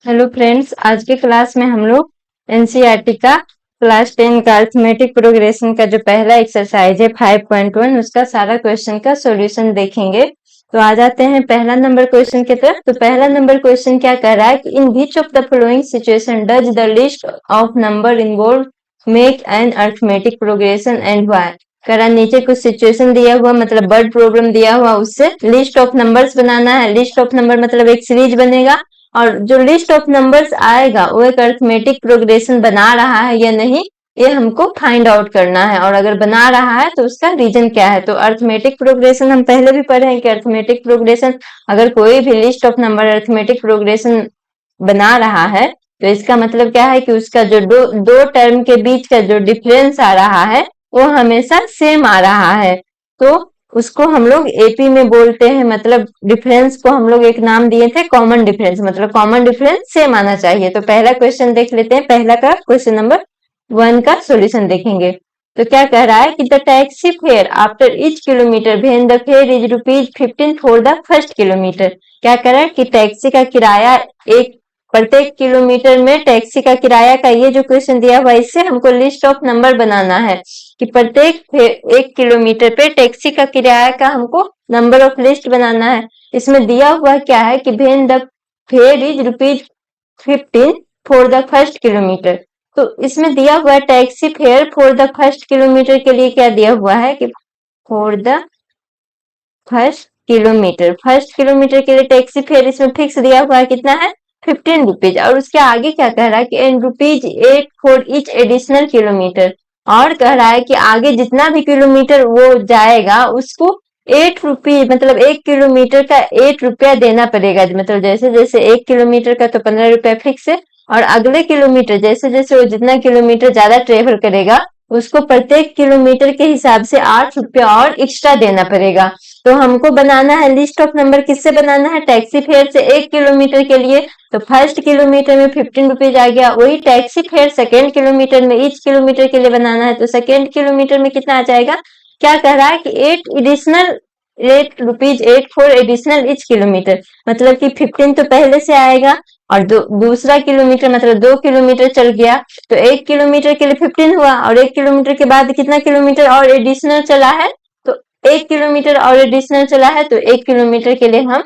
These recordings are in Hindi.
हेलो फ्रेंड्स, आज के क्लास में हम लोग एनसीईआरटी का क्लास 10 का अरिथमेटिक प्रोग्रेशन का जो पहला एक्सरसाइज है 5.1 उसका सारा क्वेश्चन का सॉल्यूशन देखेंगे। तो आ जाते हैं पहला नंबर क्वेश्चन की तरफ। तो पहला नंबर क्वेश्चन क्या कह रहा है कि in which of the following situation does the list of number involve make an arithmetic progression and why. कह रहा नीचे कुछ सिचुएशन दिया हुआ, मतलब वर्ड प्रॉब्लम दिया हुआ, उससे लिस्ट ऑफ नंबर्स बनाना है। लिस्ट ऑफ नंबर मतलब एक सीरीज बनेगा और जो लिस्ट ऑफ नंबर्स आएगा वो एक अरिथमेटिक प्रोग्रेशन बना रहा है या नहीं, ये हमको फाइंड आउट करना है। और अगर बना रहा है तो उसका रीजन क्या है। तो अरिथमेटिक प्रोग्रेशन हम पहले भी पढ़े हैं कि अरिथमेटिक प्रोग्रेशन, अगर कोई भी list of number arithmetic progression बना रहा है तो इसका मतलब क्या है कि उसका जो दो टर्म के बीच का जो डिफरेंस आ रहा है वो हमेशा सेम आ रहा है। तो उसको हम लोग एपी में बोलते हैं, मतलब डिफरेंस को हम लोग एक नाम दिए थे कॉमन डिफरेंस, मतलब कॉमन डिफरेंस सेम आना चाहिए। तो पहला क्वेश्चन देख लेते हैं, पहला का क्वेश्चन नंबर 1 का सॉल्यूशन देखेंगे। तो क्या कह रहा है कि the taxi fare after each kilometre when the fair is ₹15 for the first kilometre. क्या कह रहा है कि टैक्सी का किराया एक प्रत्येक किलोमीटर में टैक्सी का किराया का ये जो क्वेश्चन दिया हुआ, इससे हमको लिस्ट ऑफ नंबर बनाना है कि प्रत्येक एक किलोमीटर पे टैक्सी का किराया का हमको नंबर ऑफ लिस्ट बनाना है। इसमें दिया हुआ क्या है कि when the fair is ₹15 for the first kilometre. तो इसमें दिया हुआ है taxi fare for the first kilometre के लिए क्या दिया हुआ है कि फॉर द फर्स्ट किलोमीटर के लिए टैक्सी फेयर इसमें फिक्स दिया हुआ है, कितना है ₹15। और उसके आगे क्या कह रहा है कि and ₹8 for each additional kilometre. और कह रहा है कि आगे जितना भी किलोमीटर वो जाएगा उसको ₹8, मतलब एक किलोमीटर का ₹8 देना पड़ेगा। मतलब जैसे जैसे एक किलोमीटर का तो ₹15 फिक्स है, और अगले किलोमीटर जैसे जैसे वो जितना किलोमीटर ज्यादा ट्रेवल करेगा उसको प्रत्येक किलोमीटर के हिसाब से ₹8 और एक्स्ट्रा देना पड़ेगा। तो हमको बनाना है लिस्ट ऑफ नंबर, किससे बनाना है, टैक्सी फेयर से एक किलोमीटर के लिए। तो फर्स्ट किलोमीटर में ₹15 आ गया, वही टैक्सी फेयर सेकेंड किलोमीटर में ईच किलोमीटर के लिए बनाना है तो सेकेंड किलोमीटर में कितना आ जाएगा। क्या कह रहा है कि ₹8 फॉर एडिशनल ईच किलोमीटर, मतलब कि 15 तो पहले से आएगा और दूसरा किलोमीटर मतलब 2 किलोमीटर चल गया तो एक किलोमीटर के लिए 15 हुआ, और एक किलोमीटर के बाद कितना किलोमीटर और एडिशनल चला है, तो एक किलोमीटर और एडिशनल चला है। तो एक किलोमीटर के लिए हम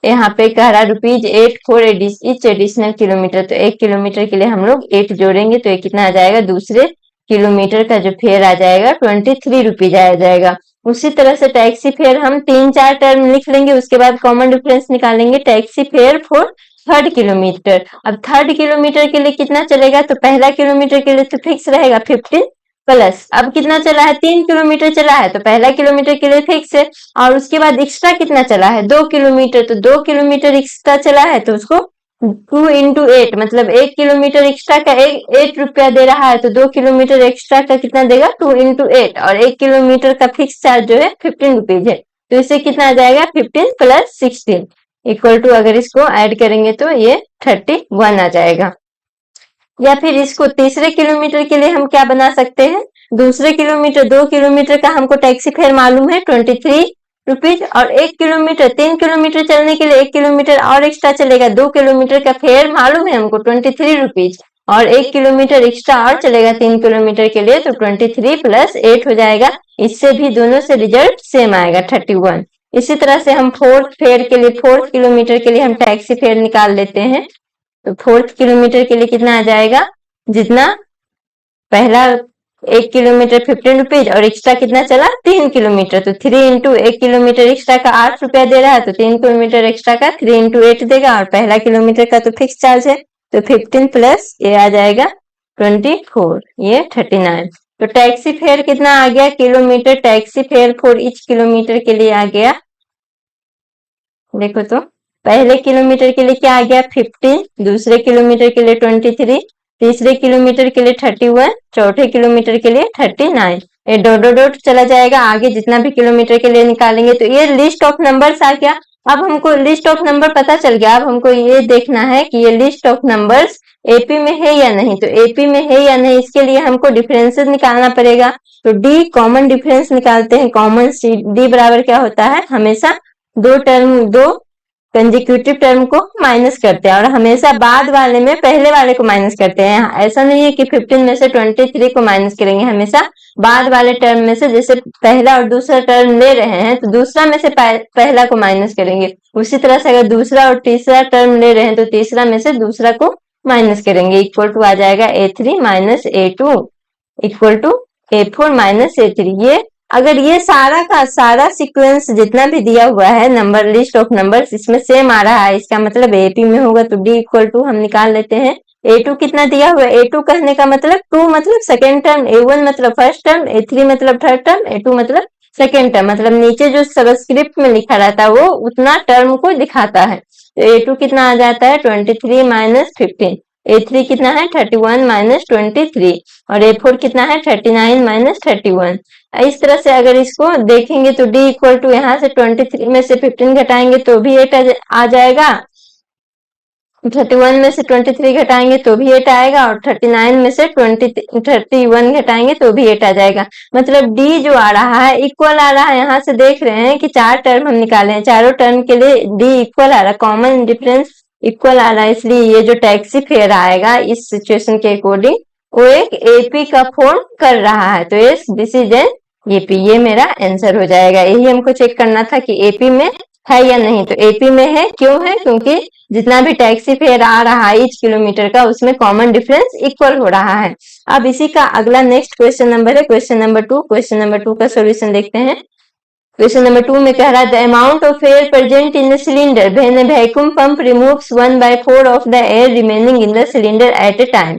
यहाँ पे कह रहा ₹8 फॉर ईच एडिशनल किलोमीटर, तो एक किलोमीटर के लिए हम लोग 8 जोड़ेंगे तो ये कितना आ जाएगा, दूसरे किलोमीटर का जो फेयर आ जाएगा ₹23 आ जाएगा। उसी तरह से टैक्सी फेयर हम 3-4 टर्म लिख लेंगे, उसके बाद कॉमन डिफरेंस निकालेंगे। Taxi fare for third kilometre, अब थर्ड किलोमीटर के लिए कितना चलेगा, तो पहला किलोमीटर के लिए तो फिक्स रहेगा 15 प्लस, अब कितना चला है 3 किलोमीटर चला है तो पहला किलोमीटर के लिए फिक्स है, और उसके बाद एक्स्ट्रा कितना चला है 2 किलोमीटर, तो 2 किलोमीटर एक्स्ट्रा चला है तो उसको 2 इंटू 8, मतलब 1 किलोमीटर एक्स्ट्रा का ₹8 दे रहा है तो 2 किलोमीटर एक्स्ट्रा का कितना देगा 2 इंटू 8, और 1 किलोमीटर का फिक्स चार्ज जो है ₹15 है। तो इससे कितना आ जाएगा 15 प्लस 16 इक्वल टू, अगर इसको ऐड करेंगे तो ये 31 आ जाएगा। या फिर इसको तीसरे किलोमीटर के लिए हम क्या बना सकते हैं, दूसरे किलोमीटर 2 किलोमीटर का हमको टैक्सी फेयर मालूम है ₹23, और 1 किलोमीटर 3 किलोमीटर चलने के लिए 1 किलोमीटर और एक्स्ट्रा चलेगा, 2 किलोमीटर का फेयर मालूम है हमको ₹23, और 1 किलोमीटर एक्स्ट्रा और चलेगा 3 किलोमीटर के लिए तो 23 प्लस 8 हो जाएगा। इससे भी दोनों से रिजल्ट सेम आएगा 31। इसी तरह से हम फोर्थ किलोमीटर के लिए हम टैक्सी फेयर निकाल लेते हैं। तो फोर्थ किलोमीटर के लिए कितना आ जाएगा, जितना पहला 1 किलोमीटर ₹15 और एक्स्ट्रा कितना चला 3 किलोमीटर, तो 3 इंटू 1 किलोमीटर एक्स्ट्रा का ₹8 दे रहा है तो 3 किलोमीटर एक्स्ट्रा का 3 इंटू 8 देगा, और पहला किलोमीटर का तो फिक्स चार्ज है तो 15 प्लस ये आ जाएगा 24, ये 39। तो टैक्सी फेयर कितना आ गया kilometre, taxi fare for each kilometre के लिए आ गया, देखो तो पहले किलोमीटर के लिए क्या आ गया 15, दूसरे किलोमीटर के लिए 23, तीसरे किलोमीटर के लिए 31, चौथे किलोमीटर के लिए 39। ये डॉट चला जाएगा, आगे जितना भी किलोमीटर के लिए निकालेंगे तो ये लिस्ट ऑफ नंबर्स आ गया। अब हमको लिस्ट ऑफ नंबर पता चल गया, अब हमको ये देखना है कि ये लिस्ट ऑफ नंबर्स एपी में है या नहीं। तो एपी में है या नहीं इसके लिए हमको डिफरेंसेस निकालना पड़ेगा। तो डी कॉमन डिफरेंस निकालते हैं। कॉमन डी बराबर क्या होता है, हमेशा दो कंजिक्यूटिव टर्म को माइनस करते हैं और हमेशा बाद वाले में पहले वाले को माइनस करते हैं। ऐसा नहीं है कि 15 में से 23 को माइनस करेंगे, हमेशा बाद वाले टर्म में से, जैसे पहला और दूसरा टर्म ले रहे हैं तो दूसरा में से पहला को माइनस करेंगे। उसी तरह से अगर दूसरा और तीसरा टर्म ले रहे हैं तो तीसरा में से दूसरा को माइनस करेंगे। इक्वल टू आ जाएगा A3 minus A2 equal to A4 minus A3। ये अगर ये सारा का सारा सीक्वेंस जितना भी दिया हुआ है नंबर, लिस्ट ऑफ नंबर्स, इसमें सेम आ रहा है, इसका मतलब AP में होगा। तो D इक्वल टू हम निकाल लेते हैं। A2 कितना दिया हुआ है? A2 कहने का मतलब 2 मतलब सेकेंड टर्म, A1 मतलब फर्स्ट टर्म, A3 मतलब थर्ड टर्म, A2 मतलब सेकेंड टर्म। मतलब नीचे जो सबस्क्रिप्ट में लिखा रहता है वो उतना टर्म को दिखाता है। तो A2 कितना आ जाता है? 23 माइनस 15। A3 कितना है? 31 माइनस 23 और A4 कितना है? 39 माइनस 31। इस तरह से अगर इसको देखेंगे तो D इक्वल टू यहाँ से 23 में से 15 घटाएंगे तो भी 8 आ जाएगा, 31 में से 23 घटाएंगे तो भी 8 आएगा और 39 में से 31 घटाएंगे तो भी 8 आ जाएगा। मतलब D जो आ रहा है इक्वल आ रहा है। यहाँ से देख रहे हैं कि 4 टर्म हम निकाले हैं, चारों टर्म के लिए D इक्वल आ रहा है, कॉमन डिफरेंस इक्वल आ रहा है। इसलिए ये जो टैक्सी फेयर आएगा इस सिचुएशन के अकॉर्डिंग वो एक AP का फॉर्म कर रहा है। तो yes, this is an AP। ये मेरा आंसर हो जाएगा। यही हमको चेक करना था कि AP में है या नहीं। तो AP में है। क्यों है? क्योंकि जितना भी टैक्सी फेयर आ रहा है ईच किलोमीटर का उसमें कॉमन डिफरेंस इक्वल हो रहा है। अब इसी का अगला नेक्स्ट क्वेश्चन नंबर है क्वेश्चन नंबर 2। क्वेश्चन नंबर 2 का सोल्यूशन देखते हैं। क्वेश्चन नंबर 2 में कह रहा है the amount of air present in the cylinder when a vacuum pump removes 1/4 of the air remaining in the cylinder eight A time.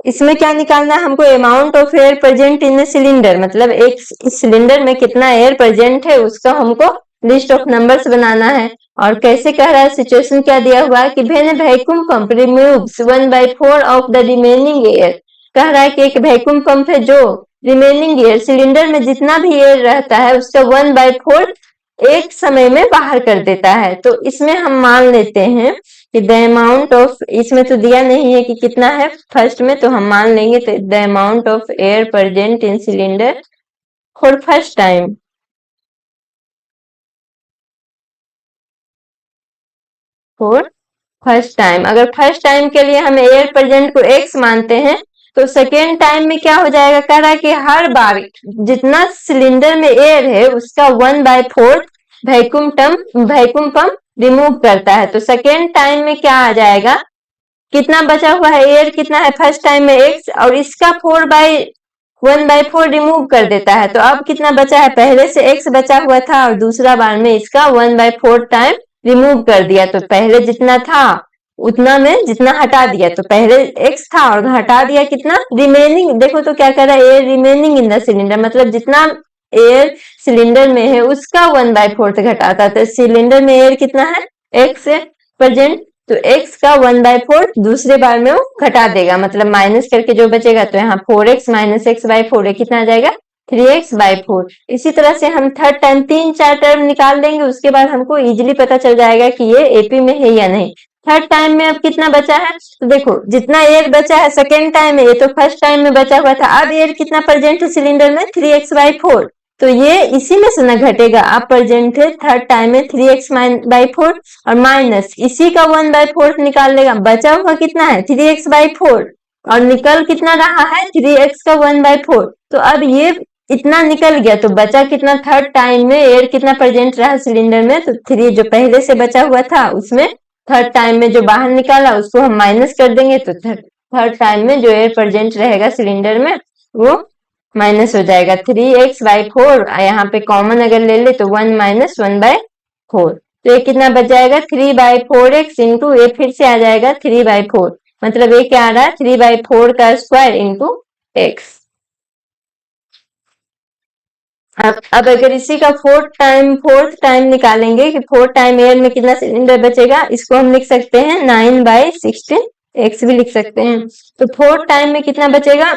इसमें क्या निकालना है हमको? Amount of air present in the cylinder, मतलब एक सिलेंडर में कितना एयर प्रेजेंट है उसका हमको लिस्ट ऑफ नंबर्स बनाना है। और कैसे कह रहा है? सिचुएशन क्या दिया हुआ है कि when a vacuum pump removes 1/4 of the remaining air. कह रहा है कि एक वैक्यूम पंप है जो रिमेनिंग एयर, सिलेंडर में जितना भी एयर रहता है उसका 1/4 एक समय में बाहर कर देता है। तो इसमें हम मान लेते हैं कि द अमाउंट ऑफ, इसमें तो दिया नहीं है कि कितना है फर्स्ट में, तो हम मान लेंगे तो the amount of air present in cylinder for first time, for first time. अगर फर्स्ट टाइम के लिए हम एयर प्रेजेंट को x मानते हैं तो सेकेंड टाइम में क्या हो जाएगा? कह रहा है कि हर बार जितना सिलेंडर में एयर है उसका 1/4 वैक्यूम पंप रिमूव करता है। तो सेकेंड टाइम में क्या आ जाएगा? कितना बचा हुआ है? एयर कितना है फर्स्ट टाइम में? x, और इसका 1/4 रिमूव कर देता है। तो अब कितना बचा है? पहले से x बचा हुआ था और दूसरा बार में इसका 1/4 टाइम रिमूव कर दिया। तो पहले जितना था उतना में जितना हटा दिया, तो पहले x था और हटा दिया कितना? रिमेनिंग। देखो तो क्या कर रहा है? Air remaining in the cylinder, मतलब जितना एयर सिलेंडर में है उसका 1/4 घटाता। तो सिलेंडर में एयर कितना है? x है प्रेजेंट, तो x का 1/4 दूसरे बार में वो घटा देगा, मतलब माइनस करके जो बचेगा। तो यहाँ 4x माइनस x/4 है, कितना आ जाएगा? 3x/4। इसी तरह से हम थर्ड टाइम 3-4 टर्म निकाल देंगे, उसके बाद हमको इजीली पता चल जाएगा कि ये AP में है या नहीं। थर्ड टाइम में अब कितना बचा है? तो देखो जितना एयर बचा है सेकेंड टाइम में, ये तो फर्स्ट टाइम में बचा हुआ था। अब एयर कितना प्रेजेंट है सिलेंडर में? 3x/4। तो ये इसी में से न घटेगा। अब प्रेजेंट है थर्ड टाइम में 3x/4 और माइनस इसी का 1/4 निकाल लेगा। बचा हुआ कितना है? 3x/4 और निकल कितना रहा है? 3x का 1/4। तो अब ये इतना निकल गया तो बचा कितना? थर्ड टाइम में एयर कितना प्रेजेंट रहा सिलेंडर में? तो 3 जो पहले से बचा हुआ था उसमें थर्ड टाइम में जो बाहर निकाला उसको हम माइनस कर देंगे। तो थर्ड टाइम में जो एयर प्रेजेंट रहेगा सिलेंडर में वो माइनस हो जाएगा। 3x/4 यहाँ पे कॉमन अगर ले ले तो 1 माइनस 1/4। तो ये कितना बच जाएगा? 3/4x इंटू ये फिर से आ जाएगा 3/4, मतलब ये क्या आ रहा है? 3/4 का स्क्वायर इंटू x। अब अगर इसी का फोर्थ टाइम निकालेंगे कि फोर्थ टाइम एयर में कितना सिलेंडर बचेगा, इसको हम लिख सकते हैं 9/16 x भी लिख सकते हैं। तो फोर्थ टाइम में कितना बचेगा?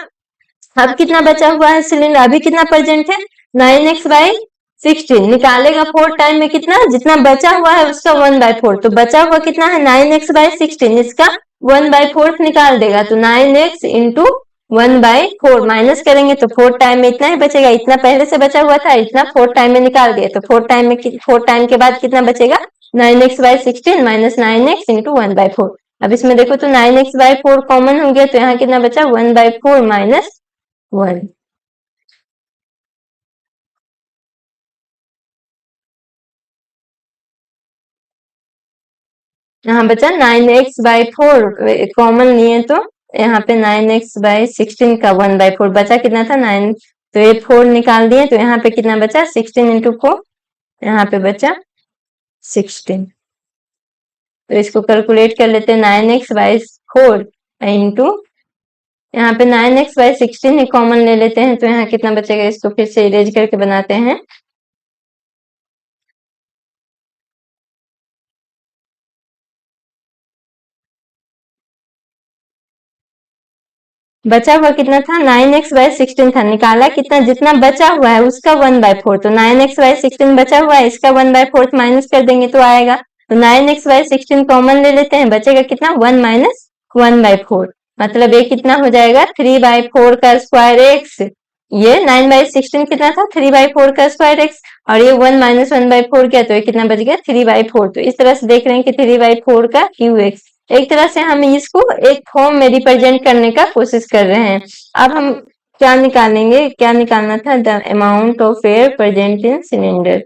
अब कितना बचा हुआ है सिलेंडर? अभी कितना प्रेजेंट है? 9x/16 निकालेगा फोर्थ टाइम में कितना? जितना बचा हुआ है उसका 1/4। तो बचा हुआ कितना है? 9x/16, इसका 1/4 निकाल देगा। तो 9x इंटू 1/4 माइनस करेंगे तो फोर्थ टाइम में इतना ही बचेगा। इतना पहले से बचा हुआ था, इतना फोर्थ टाइम में निकाल दिया। तो फोर्थ टाइम के बाद कितना बचेगा? 9x/16 minus 9x into 1/4। अब इसमें देखो तो 9x/4 कॉमन हो गया, तो यहाँ कितना बचा 1/4 माइनस 1। यहाँ बचा 9x/4 कॉमन लिए तो यहाँ पे 9x/16 का 1/4 बचा, कितना था 9, तो ये 4 निकाल दिए तो यहाँ पे कितना बचा 16 इंटू 4, यहाँ पे बचा 16। तो इसको कैलकुलेट कर लेते हैं 9x/4 इंटू यहाँ पे 9x/16 ही कॉमन ले लेते हैं, तो यहाँ कितना बचेगा, इसको फिर से इरेज करके बनाते हैं। बचा हुआ कितना था 9x/16 था, निकाला कितना, जितना बचा हुआ है उसका 1/4, तो 9x/16 बचा हुआ है, इसका 1/4 माइनस कर देंगे तो आएगा, तो 9x/16 कॉमन ले लेते हैं, बचेगा कितना 1 माइनस 1/4, मतलब ये कितना हो जाएगा 3/4 का स्क्वायर एक्स। ये 9/16 कितना था 3/4 का स्क्वायर एक्स, और ये 1 माइनस 1/4 किया तो ये कितना बच गया 3/4। तो इस तरह से देख रहे हैं कि 3/4 का क्यू एक्स, एक तरह से हम इसको एक फॉर्म में रिप्रेजेंट करने का कोशिश कर रहे हैं। अब हम क्या निकालेंगे, क्या निकालना था, the amount of air present in cylinder.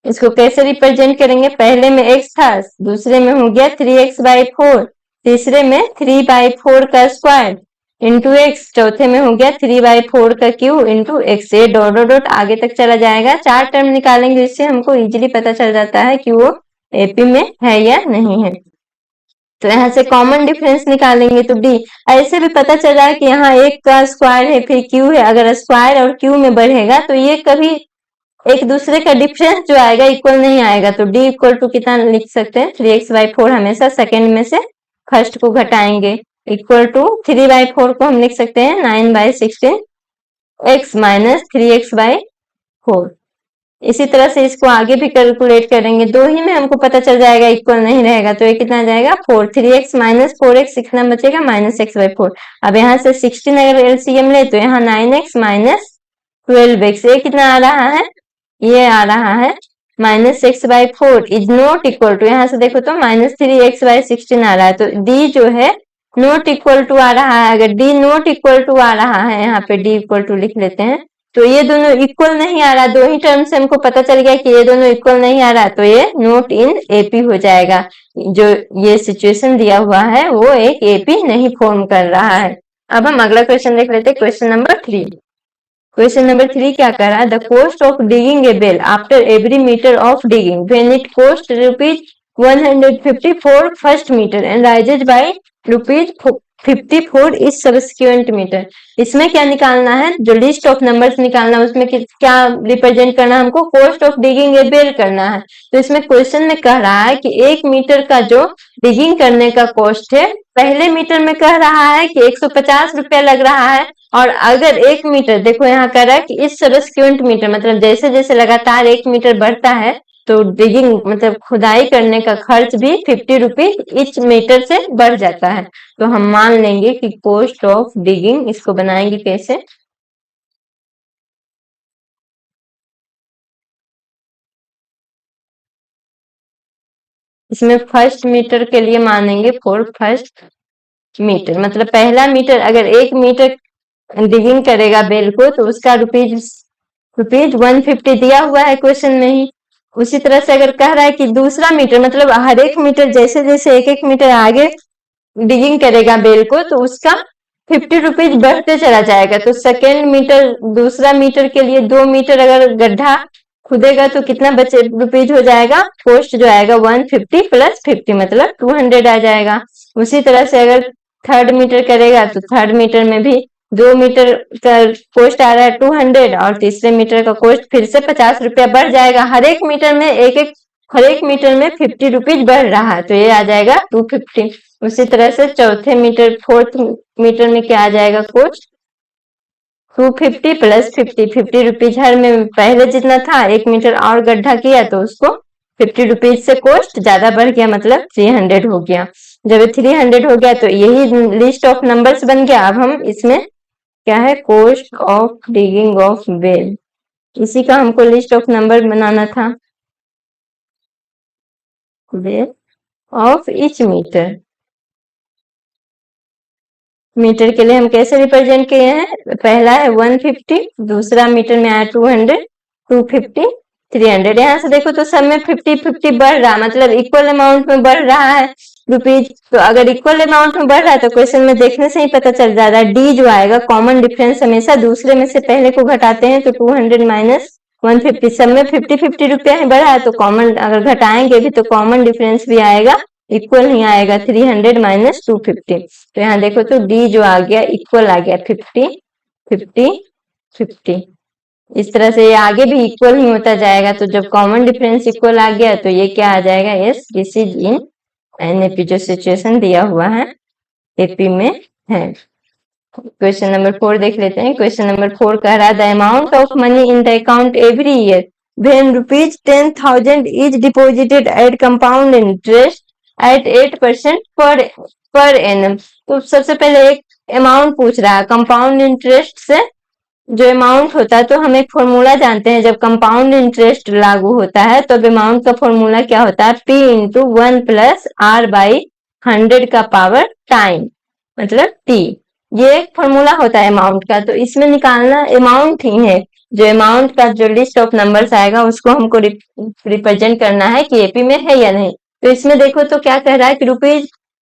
इसको कैसे रिप्रेजेंट करेंगे, पहले में x था, दूसरे में हो गया 3x/4, तीसरे में 3/4 का स्क्वायर इंटू एक्स, चौथे में हो गया 3/4 का क्यू इंटू एक्स। ये डॉट डॉट डॉट आगे तक चला जाएगा, चार टर्म निकालेंगे, इससे हमको इजीली पता चल जाता है कि वो एपी में है या नहीं है। तो यहाँ से कॉमन डिफरेंस निकालेंगे तो डी, ऐसे भी पता चल रहा है कि यहाँ एक का स्क्वायर है फिर क्यू है, अगर स्क्वायर और क्यू में बढ़ेगा तो ये कभी एक दूसरे का डिफरेंस जो आएगा इक्वल नहीं आएगा, तो डी इक्वल टू कितना लिख सकते हैं 3x/4, हमेशा सेकेंड में से फर्स्ट को घटाएंगे, इक्वल टू 3/4 को हम लिख सकते हैं 9/16 x माइनस 3x/4। इसी तरह से इसको आगे भी कैलकुलेट करेंगे, दो ही में हमको पता चल जाएगा इक्वल नहीं रहेगा, तो ये कितना आ जाएगा 4, 3x माइनस 4x कितना बचेगा -x/4। अब यहाँ से 16 अगर एलसीएम ले तो यहाँ 9x माइनस 12x, ये कितना आ रहा है, ये आ रहा है -x/4 is not equal to, यहाँ से देखो तो -3x/16 आ रहा है, तो डी जो है नॉट इक्वल टू आ रहा है। अगर डी नॉट इक्वल टू आ रहा है, यहाँ पे डी इक्वल टू लिख लेते हैं, तो ये दोनों इक्वल नहीं आ रहा, दो ही टर्म से हमको पता चल गया कि ये दोनों इक्वल नहीं आ रहा, तो ये नॉट इन एपी हो जाएगा। जो ये सिचुएशन दिया हुआ है वो एक एपी नहीं फॉर्म कर रहा है। अब हम अगला क्वेश्चन देख लेते हैं, क्वेश्चन नंबर 3। क्वेश्चन नंबर 3 क्या कर रहा है, the cost of digging a well after every metre of digging when it cost ₹150 for first metre and rises by ₹50 for each subsequent metre. इसमें क्या निकालना है, जो लिस्ट ऑफ नंबर्स निकालना है उसमें क्या रिप्रेजेंट करना है, हमको cost of digging a well करना है। तो इसमें क्वेश्चन में कह रहा है कि 1 मीटर का जो डिगिंग करने का कॉस्ट है, पहले मीटर में कह रहा है कि 150 रुपया लग रहा है, और अगर 1 मीटर, देखो यहाँ कह रहा है कि इस सब्सिक्वेंट मीटर, मतलब जैसे जैसे लगातार 1 मीटर बढ़ता है तो डिगिंग मतलब खुदाई करने का खर्च भी 50 रुपीज इच मीटर से बढ़ जाता है। तो हम मान लेंगे कि कॉस्ट ऑफ डिगिंग, इसको बनाएंगे कैसे, इसमें फर्स्ट मीटर के लिए मानेंगे फॉर फर्स्ट मीटर, मतलब पहला मीटर अगर 1 मीटर डिगिंग करेगा बेल को तो उसका रुपीज 150 दिया हुआ है क्वेश्चन में ही। उसी तरह से अगर कह रहा है कि दूसरा मीटर, मतलब हर एक मीटर जैसे जैसे एक एक मीटर आगे डिगिंग करेगा बेल को तो उसका 50 रुपीज बढ़ते चला जाएगा। तो सेकेंड मीटर, दूसरा मीटर के लिए 2 मीटर अगर गड्ढा खुदेगा तो कितना बचे रुपीज हो जाएगा, कॉस्ट जो आएगा 150 प्लस 50 मतलब 200 आ जाएगा। उसी तरह से अगर थर्ड मीटर करेगा तो थर्ड मीटर में भी 2 मीटर का कॉस्ट आ रहा है 200 और तीसरे मीटर का कॉस्ट फिर से 50 रुपया बढ़ जाएगा। हर एक मीटर में हर एक मीटर में 50 रुपीज बढ़ रहा है, तो ये आ जाएगा 250। उसी तरह से चौथे मीटर, फोर्थ मीटर में क्या आ जाएगा, कॉस्ट 250 प्लस 50 रुपीज हर में, पहले जितना था 1 मीटर और गड्ढा किया तो उसको 50 रुपीज से कॉस्ट ज्यादा बढ़ गया, मतलब 300 हो गया। जब 300 हो गया तो यही लिस्ट ऑफ नंबर्स बन गया। अब हम इसमें क्या है, cost of digging of well, इसी का हमको लिस्ट ऑफ नंबर बनाना था। Well of each metre, metre के लिए हम कैसे रिप्रेजेंट किए हैं, पहला है 150, दूसरा मीटर में आया 200, 250, 300। यहाँ से देखो तो सब में 50-50 बढ़ रहा, मतलब इक्वल अमाउंट में बढ़ रहा है रुपीज। तो अगर इक्वल अमाउंट में बढ़ रहा है तो क्वेश्चन में देखने से ही पता चल जाता है। डी जो आएगा कॉमन डिफरेंस, हमेशा दूसरे में से पहले को घटाते हैं, तो 200 माइनस 150, सब में 50-50 रुपया ही बढ़ा है, तो कॉमन अगर घटाएंगे भी तो कॉमन डिफरेंस भी आएगा, इक्वल ही आएगा, 300 माइनस 250। तो यहाँ देखो तो डी जो आ गया इक्वल आ गया 50-50-50। इस तरह से ये आगे भी इक्वल ही होता जाएगा। तो जब कॉमन डिफरेंस इक्वल आ गया तो ये क्या आ जाएगा, yes this is in NAP, जो सिचुएशन दिया हुआ है एपी में है। क्वेश्चन नंबर 4 देख लेते हैं। क्वेश्चन नंबर 4 कह रहा है the amount of money in the account every year when rupees 10,000 is deposited at compound interest at 8% per annum. तो सबसे पहले एक अमाउंट पूछ रहा है कंपाउंड इंटरेस्ट से, जो अमाउंट होता है, तो हम एक फॉर्मूला जानते हैं, जब कंपाउंड इंटरेस्ट लागू होता है तो अमाउंट का फॉर्मूला क्या होता है, P into 1 plus R by 100 का पावर टाइम, मतलब T। ये एक फॉर्मूला होता है अमाउंट का। तो इसमें निकालना अमाउंट ही है, जो अमाउंट का जो लिस्ट ऑफ नंबर्स आएगा उसको हमको रिप्रेजेंट करना है कि एपी में है या नहीं। तो इसमें देखो तो क्या कह रहा है कि rupees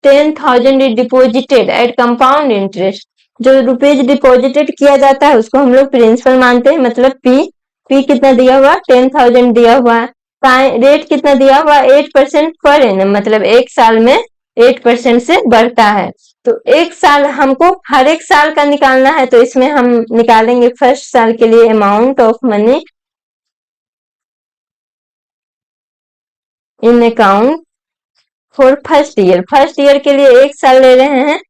10,000 is deposited at compound interest, जो रुपीज डिपॉजिटेड किया जाता है उसको हम लोग प्रिंसिपल मानते हैं, मतलब पी कितना दिया हुआ, 10,000 दिया हुआ है, रेट कितना दिया हुआ, 8% पर एनम, मतलब एक साल में 8% से बढ़ता है। तो एक साल हमको हर एक साल का निकालना है, तो इसमें हम निकालेंगे फर्स्ट साल के लिए amount of money in account for first year. First year के लिए एक साल ले रहे हैं,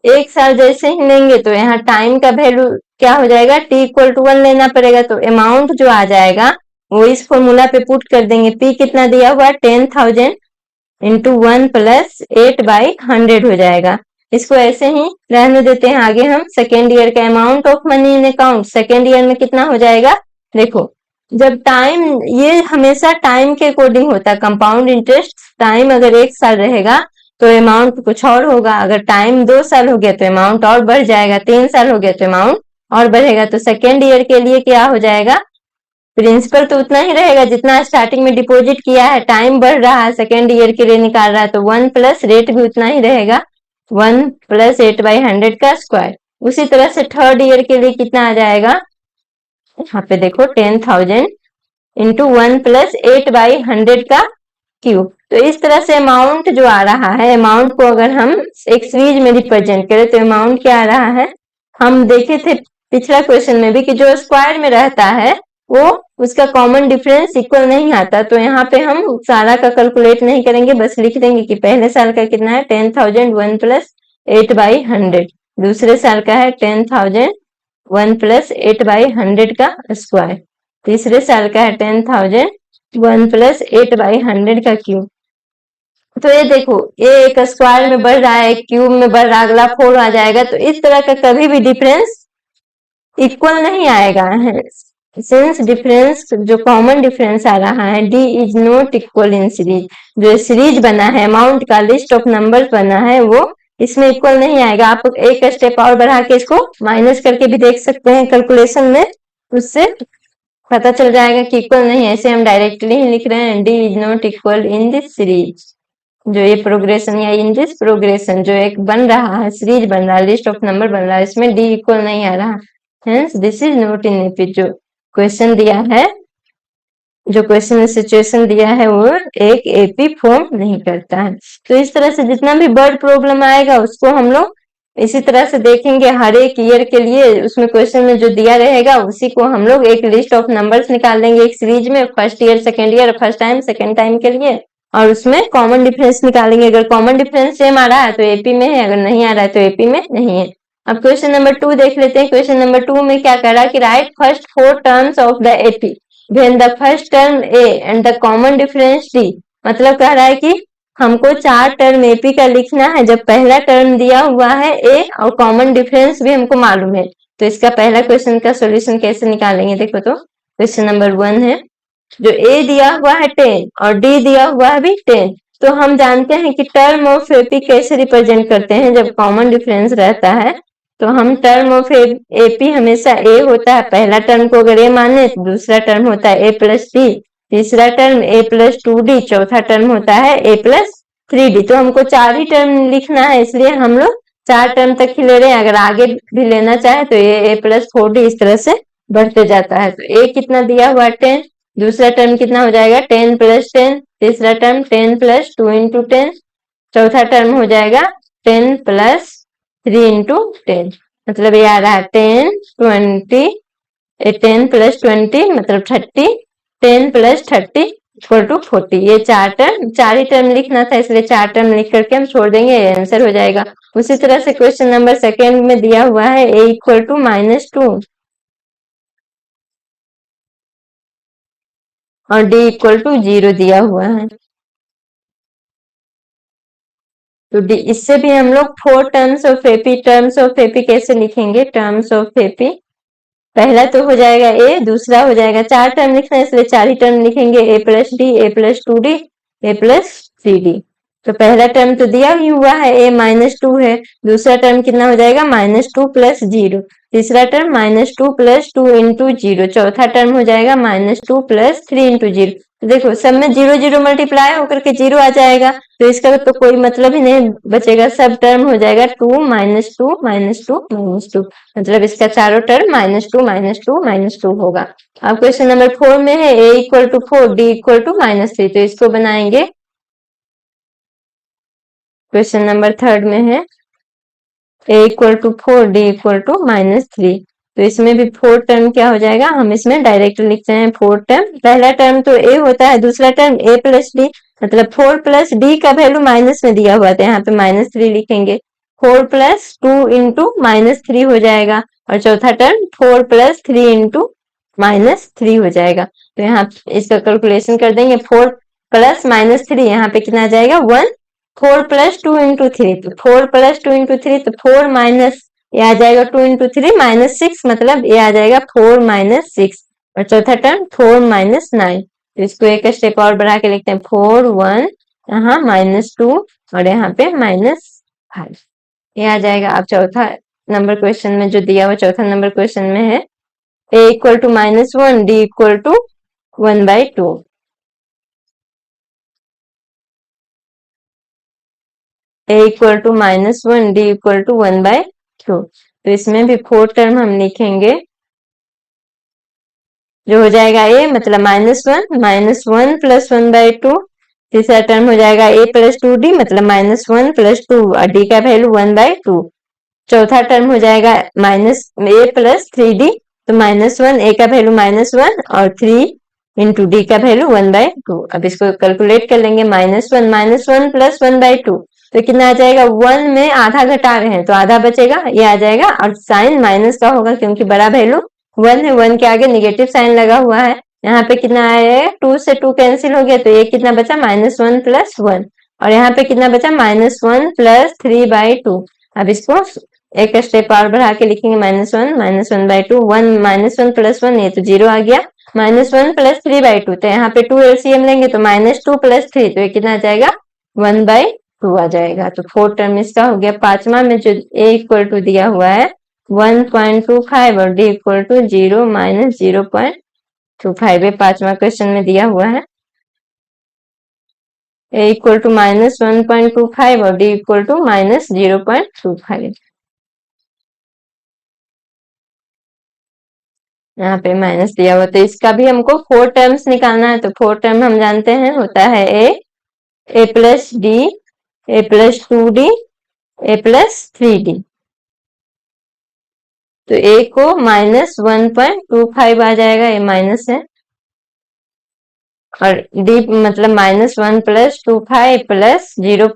एक साल जैसे ही लेंगे तो यहाँ टाइम का वैल्यू क्या हो जाएगा, t इक्वल टू 1 लेना पड़ेगा। तो अमाउंट जो आ जाएगा वो इस फॉर्मूला पे पुट कर देंगे, p कितना दिया हुआ 10,000 इंटू 1 प्लस 8/100 हो जाएगा। इसको ऐसे ही रहने देते हैं। आगे हम सेकेंड ईयर का amount of money in account second year में कितना हो जाएगा, देखो जब टाइम, ये हमेशा टाइम के अकॉर्डिंग होता है कंपाउंड इंटरेस्ट। टाइम अगर एक साल रहेगा तो अमाउंट कुछ और होगा, अगर टाइम 2 साल हो गया तो अमाउंट और बढ़ जाएगा, 3 साल हो गया तो अमाउंट और बढ़ेगा। तो सेकेंड ईयर के लिए क्या हो जाएगा, प्रिंसिपल तो उतना ही रहेगा जितना स्टार्टिंग में डिपॉजिट किया है, टाइम बढ़ रहा है, सेकेंड ईयर के लिए निकाल रहा है, तो 1 प्लस रेट भी उतना ही रहेगा, 1 प्लस 8/100 का स्क्वायर। उसी तरह से थर्ड ईयर के लिए कितना आ जाएगा, यहाँ पे देखो 10,000 इंटू 1 प्लस 8/100 का क्यूब। तो इस तरह से अमाउंट जो आ रहा है, अमाउंट को अगर हम एक सीरीज में रिप्रेजेंट करें तो अमाउंट क्या आ रहा है, हम देखे थे पिछला क्वेश्चन में भी कि जो स्क्वायर में रहता है वो उसका कॉमन डिफरेंस इक्वल नहीं आता। तो यहाँ पे हम सारा का कैलकुलेट नहीं करेंगे, बस लिख देंगे कि पहले साल का कितना है 10,000 1 प्लस 8/100, दूसरे साल का है 10,000 1 प्लस 8/100 का स्क्वायर, तीसरे साल का है 10,000 1 प्लस 8/100 का क्यूब। तो ये देखो ये एक स्क्वायर में बढ़ रहा है, एक क्यूब में बढ़ रहा है, अगला 4 आ जाएगा। तो इस तरह का कभी भी डिफरेंस इक्वल नहीं आएगा है, सिंस डिफरेंस जो कॉमन डिफरेंस आ रहा है D is not equal in series, जो सीरीज बना है अमाउंट का लिस्ट ऑफ नंबर बना है वो इसमें इक्वल नहीं आएगा। आप एक स्टेप और बढ़ा के इसको माइनस करके भी देख सकते हैं कैलकुलेशन में, उससे पता चल जाएगा कि इक्वल नहीं है। ऐसे हम डायरेक्टली ही लिख रहे हैं D is not equal in this series, जो ये प्रोग्रेशन या इन दिस प्रोग्रेशन जो एक बन रहा है, सीरीज बन रहा है, लिस्ट ऑफ नंबर बन रहा है, इसमें डी इक्वल नहीं आ रहा, hence this is not in AP. जो क्वेश्चन दिया है, जो क्वेश्चन सिचुएशन दिया है वो एक एपी फॉर्म नहीं करता है। तो इस तरह से जितना भी बर्ड प्रॉब्लम आएगा उसको हम लोग इसी तरह से देखेंगे, हर एक ईयर के लिए उसमें क्वेश्चन में जो दिया रहेगा उसी को हम लोग एक लिस्ट ऑफ नंबर्स निकाल देंगे एक सीरीज में, first year second year, first time second time के लिए, और उसमें कॉमन डिफरेंस निकालेंगे। अगर कॉमन डिफरेंस सेम आ रहा है तो एपी में है, अगर नहीं आ रहा है तो एपी में नहीं है। अब क्वेश्चन नंबर 2 देख लेते हैं। क्वेश्चन नंबर 2 में क्या कह रहा है कि right first 4 terms of the AP when the first term A and the common difference D, मतलब कह रहा है कि हमको 4 टर्म एपी का लिखना है। जब पहला टर्म दिया हुआ है ए और कॉमन डिफरेंस भी हमको मालूम है, तो इसका पहला क्वेश्चन का सॉल्यूशन कैसे निकालेंगे? देखो तो क्वेश्चन नंबर 1 है, जो ए दिया हुआ है 10 और डी दिया हुआ है भी 10, तो हम जानते हैं कि टर्म ऑफ एपी कैसे रिप्रेजेंट करते हैं जब कॉमन डिफरेंस रहता है। तो हम टर्म ऑफ एपी हमेशा ए होता है, पहला टर्म को अगर ए माने तो दूसरा टर्म होता है ए प्लस डी, तीसरा टर्म ए प्लस 2d, चौथा टर्म होता है ए प्लस 3d। तो हमको 4 ही टर्म लिखना है, इसलिए हम लोग 4 टर्म तक ही ले रहे हैं। अगर आगे भी लेना चाहे तो ये ए प्लस 4d इस तरह से बढ़ते जाता है। तो ए कितना दिया हुआ 10, दूसरा टर्म कितना हो जाएगा 10 प्लस 10, तीसरा टर्म 10 प्लस 2 इंटू 10, चौथा टर्म हो जाएगा 10 प्लस 3 इंटू 10, मतलब ये आ रहा है 10 प्लस 20 मतलब 30, 10 प्लस 30 इक्वल टू 40। ये 4 ही टर्म लिखना था, इसलिए 4 टर्म लिख करके हम छोड़ देंगे, ये आंसर हो जाएगा। उसी तरह से क्वेश्चन नंबर 2 में दिया हुआ है a इक्वल टू -2 और d इक्वल टू 0 दिया हुआ है। तो डी, इससे भी हम लोग 4 terms of AP, terms of AP कैसे लिखेंगे? टर्म्स ऑफ एपी पहला तो हो जाएगा ए, दूसरा हो जाएगा 4 टर्म लिखना है इसलिए 4 ही टर्म लिखेंगे, ए प्लस डी, ए प्लस 2d, ए प्लस 3d। तो पहला टर्म तो दिया ही हुआ है ए -2 है, दूसरा टर्म कितना हो जाएगा -2 प्लस 0, तीसरा टर्म -2 प्लस 2 इंटू 0, चौथा टर्म हो जाएगा -2 प्लस 3 इंटू 0। देखो सब में 0 0 मल्टीप्लाई होकर के 0 आ जाएगा, तो इसका तो कोई मतलब ही नहीं बचेगा, सब टर्म हो जाएगा 2 -2 -2 -2, मतलब इसका चारों टर्म -2 होगा। अब क्वेश्चन नंबर 4 में है a equal to 4, d equal to -3, तो इसको बनाएंगे। क्वेश्चन नंबर 3 में है a equal to 4, d equal to -3, तो इसमें भी 4 टर्म क्या हो जाएगा, हम इसमें डायरेक्ट लिखते हैं 4 टर्म। पहला टर्म तो a होता है, दूसरा टर्म a प्लस डी, मतलब 4 प्लस डी का वैल्यू माइनस में दिया हुआ था, यहाँ पे -3 लिखेंगे, 4 प्लस 2 इंटू -3 हो जाएगा, और चौथा टर्म 4 प्लस 3 इंटू -3 हो जाएगा। तो यहाँ इसका कैलकुलेशन कर देंगे, 4 प्लस -3 यहाँ पे कितना आ जाएगा 1, 4 प्लस 2 इंटू 3, तो 4 प्लस 2 इंटू 3 तो 4 माइनस ये आ जाएगा 2 इंटू 3 -6, मतलब ये आ जाएगा 4 -6, और चौथा टर्म 4 -9। तो इसको एक स्टेप और बढ़ा के लिखते हैं 4 1, यहाँ -2 और यहाँ पे -5, ये आ जाएगा। अब चौथा नंबर क्वेश्चन में जो दिया हुआ चौथा नंबर क्वेश्चन में है a equal to -1, d equal to 1/2, a equal to -1, d equal to 1/2, तो इसमें भी 4 टर्म हम लिखेंगे, जो हो जाएगा a मतलब -1 प्लस 1/2, तीसरा टर्म हो जाएगा a प्लस 2d मतलब -1 प्लस 2 और d का वैल्यू 1/2, चौथा टर्म हो जाएगा -a प्लस 3d, तो -1 a का वैल्यू -1 और 3 इंटू डी का वैल्यू 1/2। अब इसको कैलकुलेट कर लेंगे, -1 प्लस 1/2, तो कितना आ जाएगा, 1 में आधा घटा रहे हैं तो आधा बचेगा, ये आ जाएगा, और साइन माइनस का होगा क्योंकि बड़ा वैल्यू 1 है, 1 के आगे निगेटिव साइन लगा हुआ है। यहाँ पे कितना आया, 2 से 2 कैंसिल हो गया, तो ये कितना बचा -1 प्लस 1, और यहाँ पे कितना बचा -1 प्लस 3/2। अब इसको एक स्टेप और बढ़ा के लिखेंगे, -1 1/2, 1 प्लस 1 ये तो 0 आ गया, -1 प्लस 3/2, तो यहाँ पे 2 एलसीएम लेंगे तो -2 प्लस 3, तो ये कितना आ जाएगा 1/2 आ जाएगा। तो 4 टर्म इसका हो गया। पांचवा में जो a इक्वल टू दिया हुआ है 1.25 और d इक्वल टू 0 -0.25, ये पांचवा क्वेश्चन में दिया हुआ है, a इक्वल टू -1.25 और d इक्वल टू -0.25, यहाँ पे माइनस दिया हुआ, तो इसका भी हमको 4 टर्म्स निकालना है। तो 4 टर्म हम जानते हैं होता है a plus D, a plus 2d, a plus 3d, तो a को -1.25 आ जाएगा, ये माइनस है, और d मतलब -1 प्लस 25 प्लस 0.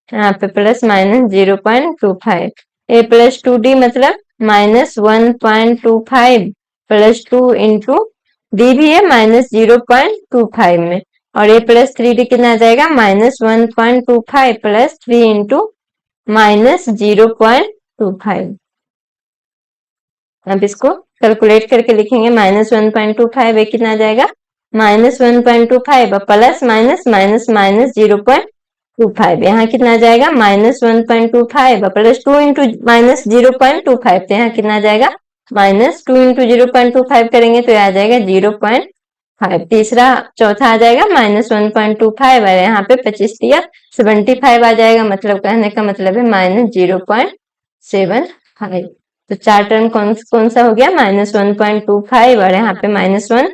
यहाँ पे प्लस -0.25, a प्लस 2d मतलब -1.25 प्लस 2 इंटू डी भी है -0.25 में, और a प्लस 3d कितना आ जाएगा -1.25 प्लस 3 इंटू -0.25। अब इसको कैलकुलेट करके लिखेंगे -1.25 ये कितना आ जाएगा -1.25 प्लस माइनस माइनस माइनस 0.25 यहाँ कितना आ जाएगा -1.25 प्लस 2 इंटू -0.25 तो यहाँ कितना आ जाएगा -2 इंटू 0.25 करेंगे तो आ जाएगा 0.5। तीसरा चौथा आ जाएगा -1.25 और यहाँ पे 25 दिया 75 आ जाएगा, मतलब कहने का मतलब है -0.75। तो चार टर्म कौन सा हो गया -1.25 और यहाँ पे -1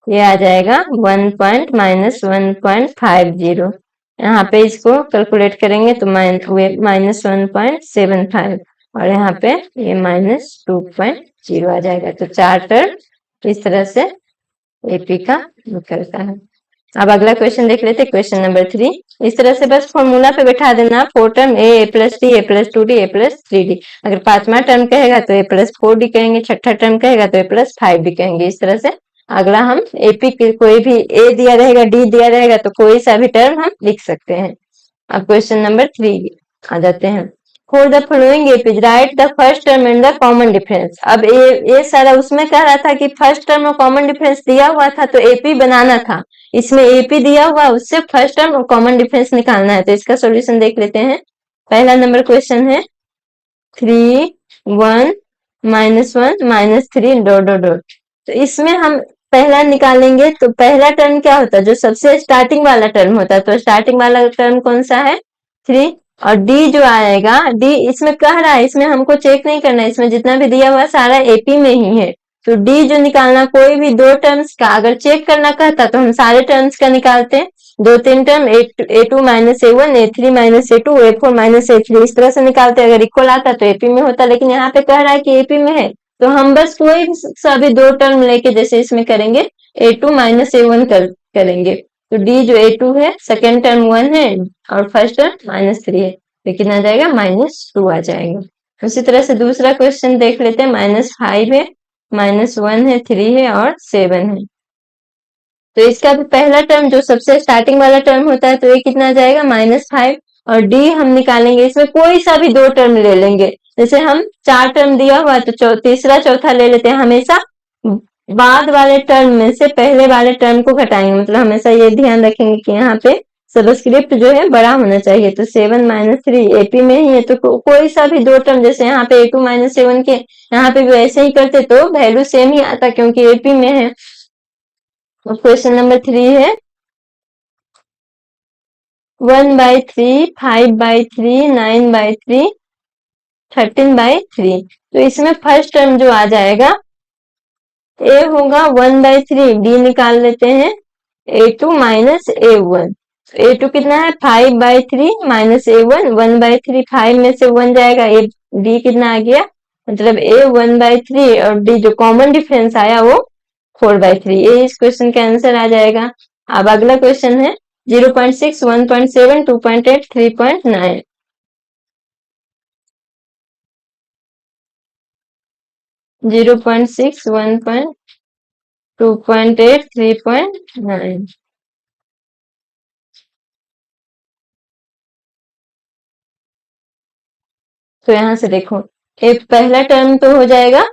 ये आ जाएगा 1.50। यहाँ पे इसको कैलकुलेट करेंगे तो -1.75 और यहाँ पे ये -2.0 आ जाएगा। तो चार टर्म इस तरह से एपी का निकलता है। अब अगला क्वेश्चन देख लेते हैं, क्वेश्चन नंबर 3। इस तरह से बस फॉर्मूला पे बैठा देना 4 term A plus D A plus 2डी ए प्लस 3डी। अगर पांचवा टर्म कहेगा तो ए प्लस 4डी कहेंगे, छठा टर्म कहेगा तो ए प्लस 5डी कहेंगे। इस तरह से अगला हम एपी के कोई भी ए दिया रहेगा डी दिया रहेगा तो कोई सा भी टर्म हम लिख सकते हैं। अब क्वेश्चन नंबर 3 आ जाते हैं। For the following AP right the first term and the common difference. अब ये सारा उसमें कह रहा था कि फर्स्ट टर्म और कॉमन डिफरेंस दिया हुआ था तो एपी बनाना था, इसमें एपी दिया हुआ उससे फर्स्ट टर्म और कॉमन डिफरेंस निकालना है। तो इसका सॉल्यूशन देख लेते हैं। पहला नंबर क्वेश्चन है 3 1 -1 -3 डॉट डॉट डॉट। तो इसमें हम पहला निकालेंगे तो पहला टर्म क्या होता है जो सबसे स्टार्टिंग वाला टर्म होता है, तो स्टार्टिंग वाला टर्म कौन सा है 3 और डी जो आएगा डी इसमें कह रहा है, इसमें हमको चेक नहीं करना है, इसमें जितना भी दिया हुआ सारा एपी में ही है। तो डी जो निकालना कोई भी दो टर्म्स का अगर चेक करना कहता तो हम सारे टर्म्स का निकालते हैं, दो तीन term a2 minus a1 a3 minus a2 a4 minus a3 इस तरह से निकालते। अगर इक्वल आता तो एपी में होता, लेकिन यहाँ पे कह रहा है कि एपी में है तो हम बस कोई सा भी दो टर्म लेके जैसे इसमें करेंगे a2 माइनस a1 करेंगे। तो डी जो a2 है सेकेंड टर्म 1 है और फर्स्ट टर्म -3 है, तो कितना आ जाएगा -2 आ जाएगा। उसी तरह से दूसरा क्वेश्चन देख लेते हैं। -5 है -1 है 3 है और 7 है। तो इसका भी पहला टर्म जो सबसे स्टार्टिंग वाला टर्म होता है तो ये कितना आ जाएगा -5 और डी हम निकालेंगे इसमें कोई सा भी दो टर्म ले लेंगे। जैसे हम चार टर्म दिया हुआ तो तीसरा चौथा ले लेते हैं, हमेशा बाद वाले टर्म में से पहले वाले टर्म को घटाएंगे, मतलब हमेशा ये ध्यान रखेंगे कि यहाँ पे सबस्क्रिप्ट जो है बड़ा होना चाहिए। तो 7 -3 एपी में ही है तो कोई सा भी दो टर्म जैसे यहाँ पे a2 -7 के यहाँ पे भी ऐसे ही करते तो वैल्यू सेम ही आता क्योंकि एपी में है। क्वेश्चन नंबर 3 है 1/3 5/3 9/3 13/3। तो इसमें फर्स्ट टर्म जो आ जाएगा ए होगा 1/3, डी निकाल लेते हैं a2 माइनस a1। a2 कितना है 5/3 माइनस a1 1/3 5 में से 1 जाएगा ए डी कितना आ गया मतलब a 1/3 और डी जो कॉमन डिफरेंस आया वो 4/3। ये इस क्वेश्चन का आंसर आ जाएगा। अब अगला क्वेश्चन है 0.6 1.7 2.8 3.9। 0.6 1.2.8 3.9। तो यहां से देखो एक पहला टर्म तो हो जाएगा,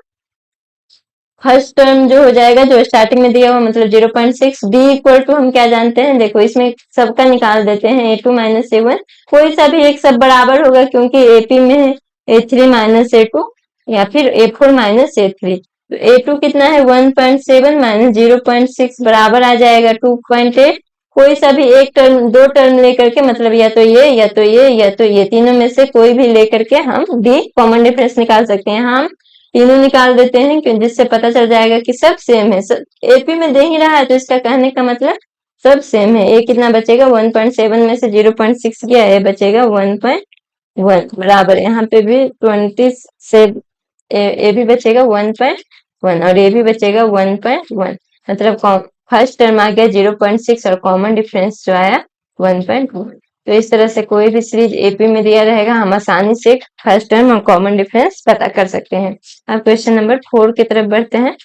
फर्स्ट टर्म जो हो जाएगा जो स्टार्टिंग में दिया हुआ मतलब 0.6 डी इक्वल टू हम क्या जानते हैं देखो इसमें सबका निकाल देते हैं a2 माइनस a1 कोई सा भी एक सब बराबर होगा क्योंकि एपी में है a3 माइनस a2 या फिर a4 माइनस a3। तो a2 कितना है 1.7 माइनस 0.6 बराबर आ जाएगा 2.8। कोई सा भी एक टर्म दो टर्म लेकर के मतलब या तो ये या तो ये या तो ये तीनों में से कोई भी लेकर के हम डी कॉमन डिफरेंस निकाल सकते हैं। हम तीनों निकाल देते हैं क्योंकि जिससे पता चल जाएगा कि सब सेम है, एपी में दे ही रहा है तो इसका कहने का मतलब सब सेम है। ए कितना बचेगा 1.7 में से 0.6 गया, ए बचेगा 1.1 बराबर यहाँ पे भी 20 से ए भी बचेगा 1.1 और ए भी बचेगा 1.1 मतलब फर्स्ट टर्म आ गया 0.6 और कॉमन डिफरेंस जो आया 1.1। तो इस तरह से कोई भी सीरीज एपी में दिया रहेगा हम आसानी से फर्स्ट टर्म और कॉमन डिफरेंस पता कर सकते हैं। अब क्वेश्चन नंबर 4 की तरफ बढ़ते हैं।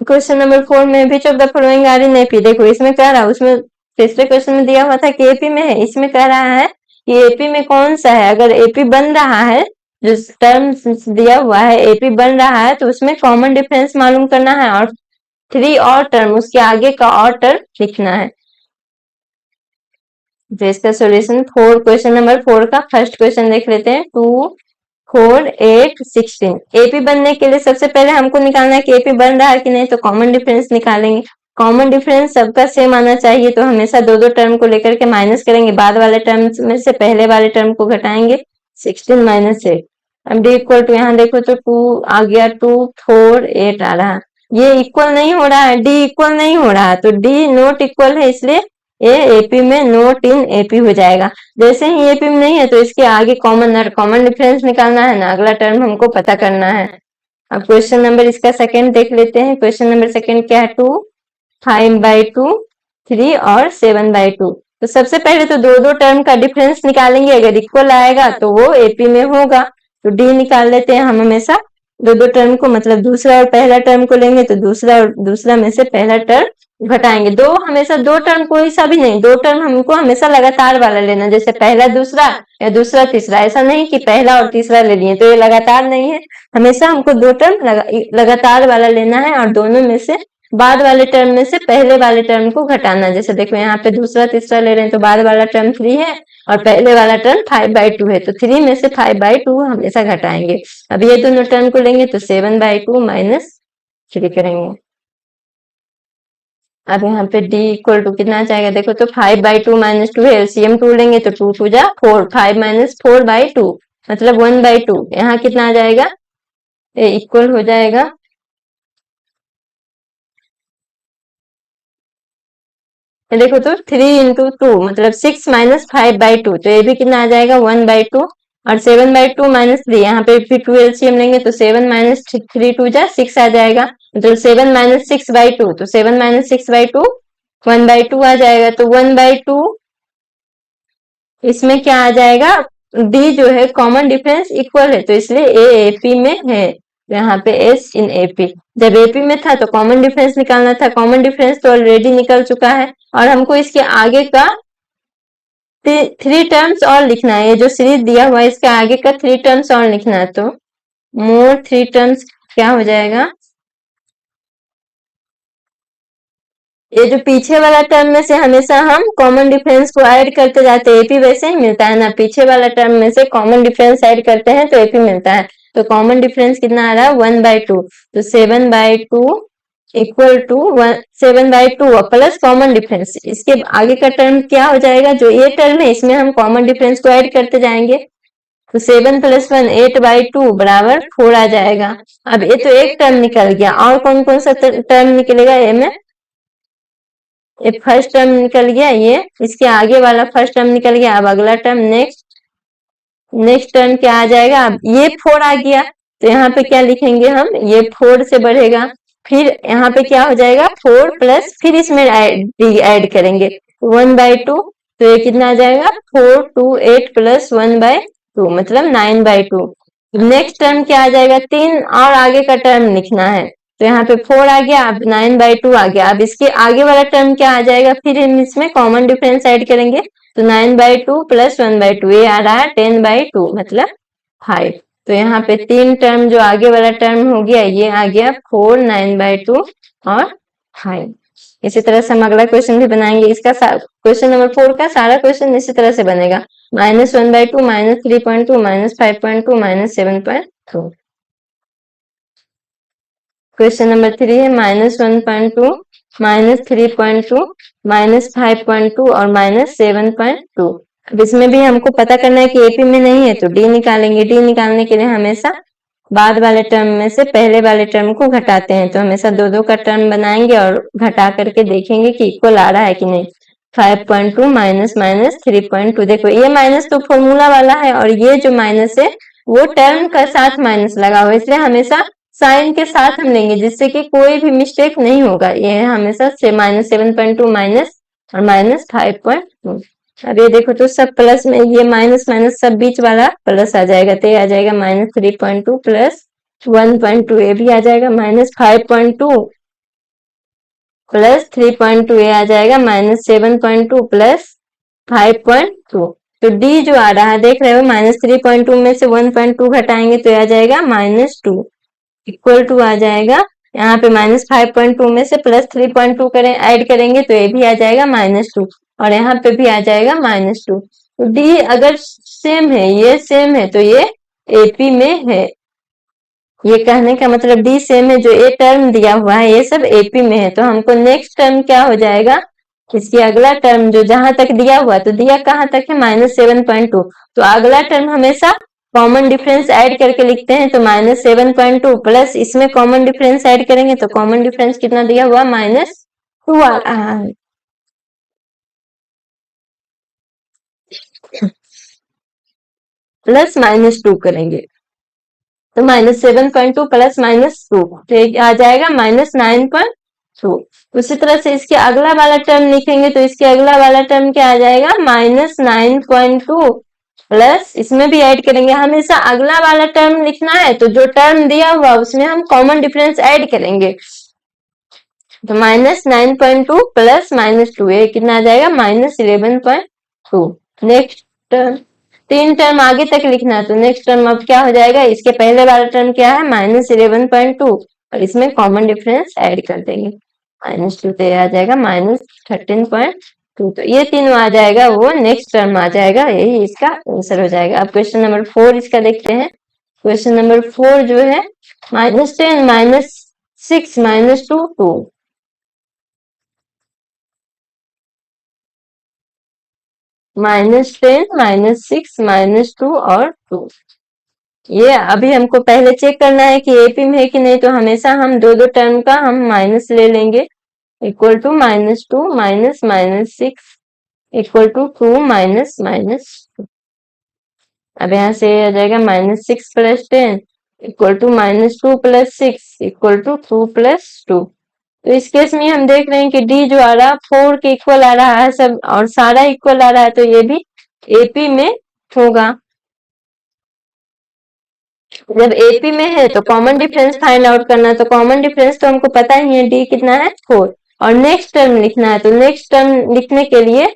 क्वेश्चन नंबर 4 में which of the following are in AP. देखो इसमें कह रहा है, उसमें तीसरे क्वेश्चन में दिया हुआ था कि एपी में है, इसमें कह रहा है कि एपी में कौन सा है। अगर एपी बन रहा है, जो टर्म दिया हुआ है एपी बन रहा है, तो उसमें कॉमन डिफरेंस मालूम करना है और 3 और टर्म उसके आगे का और टर्म लिखना है। तो इसका सॉल्यूशन 4 क्वेश्चन नंबर 4 का फर्स्ट क्वेश्चन देख लेते हैं। 2 4 8 16 एपी बनने के लिए सबसे पहले हमको निकालना है कि एपी बन रहा है कि नहीं, तो कॉमन डिफरेंस निकालेंगे। कॉमन डिफरेंस सबका सेम आना चाहिए, तो हमेशा दो दो टर्म को लेकर के माइनस करेंगे, बाद वाले टर्म में से पहले वाले टर्म को घटाएंगे। 16 माइनस 8। अब डी इक्वल टू यहाँ देखो तो 2 आ गया, 2 4 8 आ रहा है। ये इक्वल नहीं हो रहा है, डी इक्वल नहीं हो रहा है, तो डी नॉट इक्वल है, इसलिए ये एपी में नॉट इन एपी हो जाएगा। जैसे ही एपी में नहीं है तो इसके आगे कॉमन डिफरेंस निकालना है ना, अगला टर्म हमको पता करना है। अब क्वेश्चन नंबर इसका सेकंड देख लेते हैं। क्वेश्चन नंबर सेकंड क्या है, 2 5/2 3 और 7/2। तो सबसे पहले तो दो दो टर्म का डिफरेंस निकालेंगे, अगर इक्वल आएगा तो वो एपी में होगा। तो डी निकाल लेते हैं हम हमेशा दो दो टर्म को, मतलब दूसरा और पहला टर्म को लेंगे तो दूसरा और दूसरा में से पहला टर्म घटाएंगे। दो हमेशा दो टर्म कोई सा भी नहीं, दो टर्म हमको हमेशा लगातार वाला लेना, जैसे पहला दूसरा या दूसरा तीसरा। ऐसा नहीं कि पहला और तीसरा ले लिए, तो ये लगातार नहीं है। हमेशा हमको दो टर्म लगातार वाला लेना है और दोनों में से बाद वाले टर्म में से पहले वाले टर्म को घटाना। जैसे देखो यहाँ पे दूसरा तीसरा ले रहे हैं तो बाद वाला टर्म 3 है और पहले वाला टर्म 5/2 है, तो 3 में से 5/2 हमेशा घटाएंगे। अब ये दोनों टर्म को लेंगे तो 7/2 माइनस 3 करेंगे। अब यहाँ पे d इक्वल टू कितना जाएगा, देखो तो 5/2 माइनस 2 है, एलसीएम 2 लेंगे तो 2 2 जा 4, 5 माइनस 4/2 मतलब 1/2। यहाँ कितना आ जाएगा, ये इक्वल हो जाएगा देखो तो 3 × 2 मतलब 6 माइनस 5/2, तो ये भी कितना आ जाएगा 1/2। और 7/2 माइनस 3, यहाँ पे फिर 2 एलसीएम लेंगे तो 7 माइनस 3 2 जा 6 आ जाएगा, मतलब 7 माइनस 6/2, तो 7 माइनस 6/2 1/2 आ जाएगा। तो 1/2 इसमें क्या आ जाएगा, डी जो है कॉमन डिफरेंस इक्वल है, तो इसलिए ए एपी में है। तो यहाँ पे एस इन एपी, जब एपी में था तो कॉमन डिफरेंस निकालना था, कॉमन डिफरेंस तो ऑलरेडी निकल चुका है और हमको इसके आगे का 3 टर्म्स और लिखना है। ये जो सीरीज दिया हुआ है इसके आगे का 3 टर्म्स और लिखना है, तो मोर 3 टर्म्स क्या हो जाएगा, ये जो पीछे वाला टर्म में से हमेशा हम कॉमन डिफरेंस को ऐड करते जाते हैं, एपी वैसे ही मिलता है ना, पीछे वाला टर्म में से कॉमन डिफरेंस ऐड करते हैं तो एपी मिलता है। तो कॉमन डिफरेंस कितना आ रहा है 1/2, तो 7/2 equal to 7/2 plus common difference. इसके आगे का टर्म क्या हो जाएगा, जो ये टर्म है इसमें हम कॉमन डिफरेंस को ऐड करते जाएंगे, तो 7 + 1 8/2 बराबर 4 आ जाएगा। अब ये तो एक टर्म निकल गया, और कौन कौन सा टर्म निकलेगा, ये में ये फर्स्ट टर्म निकल गया, ये इसके आगे वाला फर्स्ट टर्म निकल गया। अब अगला टर्म नेक्स्ट टर्म क्या आ जाएगा, अब ये 4 आ गया, तो यहाँ पे क्या लिखेंगे हम, ये 4 से बढ़ेगा, फिर यहाँ पे क्या हो जाएगा 4 प्लस फिर इसमें ऐड करेंगे 1/2, तो ये कितना आ जाएगा 4 2 8 प्लस 1/2 मतलब 9/2। नेक्स्ट टर्म क्या आ जाएगा, 3 और आगे का टर्म लिखना है, तो यहाँ पे 4 आ गया, अब 9/2 आ गया। अब इसके आगे वाला टर्म क्या आ जाएगा, फिर हम इसमें कॉमन डिफरेंस ऐड करेंगे, तो 9/2 प्लस 1/2 ये आ रहा है 10/2 मतलब 5। तो यहाँ पे 3 टर्म जो आगे वाला टर्म हो गया ये आ गया 4 9/2 और 5। इसी तरह से हम अगला क्वेश्चन भी बनाएंगे। इसका क्वेश्चन नंबर 4 का सारा क्वेश्चन इसी तरह से बनेगा, -1/2 -3.2 -5.2 -7.2। क्वेश्चन नंबर 3 है -1.2 -3.2 -5.2 और -7.2। अब इसमें भी हमको पता करना है कि एपी में नहीं है तो डी निकालेंगे। डी निकालने के लिए हमेशा बाद वाले टर्म में से पहले वाले टर्म को घटाते हैं, तो हमेशा दो दो का टर्म बनाएंगे और घटा करके देखेंगे कि इक्वल आ रहा है कि नहीं। 5.2 माइनस माइनस 3.2, देखो ये माइनस तो फॉर्मूला वाला है और ये जो माइनस है वो टर्म का साथ माइनस लगा हुआ है, इसलिए हमेशा साइन के साथ हम लेंगे जिससे कि कोई भी मिस्टेक नहीं होगा। ये है हमेशा से -7.2 माइनस और -5.2। अब ये देखो तो सब प्लस में, ये माइनस माइनस सब बीच वाला प्लस आ जाएगा, तो ये आ जाएगा -3.2 प्लस 1.2, ये भी आ जाएगा -5.2 प्लस 3.2 ये आ जाएगा माइनस 7.2 प्लस 5.2। तो डी जो आ रहा है देख रहे हो, माइनस 3.2 में से 1.2 घटाएंगे तो आ जाएगा -2 इक्वल टू आ जाएगा यहाँ पे -5.2 में से प्लस 3.2 करें ऐड करेंगे तो ये भी आ जाएगा -2 और यहाँ पे भी आ जाएगा -2। तो डी अगर सेम है, ये सेम है, तो ये एपी में है। ये कहने का मतलब डी सेम है, जो ए टर्म दिया हुआ है ये सब एपी में है। तो हमको नेक्स्ट टर्म क्या हो जाएगा, इसकी अगला टर्म जो जहां तक दिया हुआ, तो दिया कहां तक है -7.2, तो अगला टर्म हमेशा कॉमन डिफरेंस ऐड करके लिखते हैं। तो -7.2 प्लस इसमें कॉमन डिफरेंस ऐड करेंगे तो कॉमन डिफरेंस कितना दिया हुआ -2 आ रहा है। प्लस -2 करेंगे तो -7.2 प्लस -2 तो आ जाएगा -9.2। उसी तरह से इसके अगला वाला टर्म लिखेंगे तो इसके अगला वाला टर्म क्या आ जाएगा -9.2 प्लस इसमें भी ऐड करेंगे। हमेशा अगला वाला टर्म लिखना है तो जो टर्म दिया हुआ उसमें हम कॉमन डिफरेंस ऐड करेंगे। तो -9.2 प्लस -2 ये कितना आ जाएगा -11.2। नेक्स्ट टर्म, 3 टर्म आगे तक लिखना है तो नेक्स्ट टर्म अब क्या हो जाएगा, इसके पहले वाला टर्म क्या है -11.2 और इसमें कॉमन डिफरेंस ऐड कर देंगे -2 तो आ जाएगा -13.2। तो ये तीनों आ जाएगा, वो नेक्स्ट टर्म आ जाएगा, यही इसका आंसर हो जाएगा। अब क्वेश्चन नंबर 4 इसका देखते हैं। क्वेश्चन नंबर 4 जो है -10 -6 -2 2 -10 -6 -2 और 2। ये अभी हमको पहले चेक करना है कि एपी में है कि नहीं, तो हमेशा हम दो दो टर्म का हम माइनस ले लेंगे। Equal to -2 minus -6 equal to 2 minus -2। अब यहाँ से आ जाएगा -6 plus 10 equal to -2 plus 6 equal to 2 plus 2। तो इस केस में हम देख रहे हैं कि डी जो आ रहा है 4 के इक्वल आ रहा है सब, और सारा इक्वल आ रहा है, तो ये भी एपी में होगा। जब एपी में है तो कॉमन डिफरेंस फाइंड आउट करना है। तो कॉमन डिफरेंस तो हमको पता ही है, डी कितना है 4, और नेक्स्ट टर्म लिखना है। तो नेक्स्ट टर्म लिखने के लिए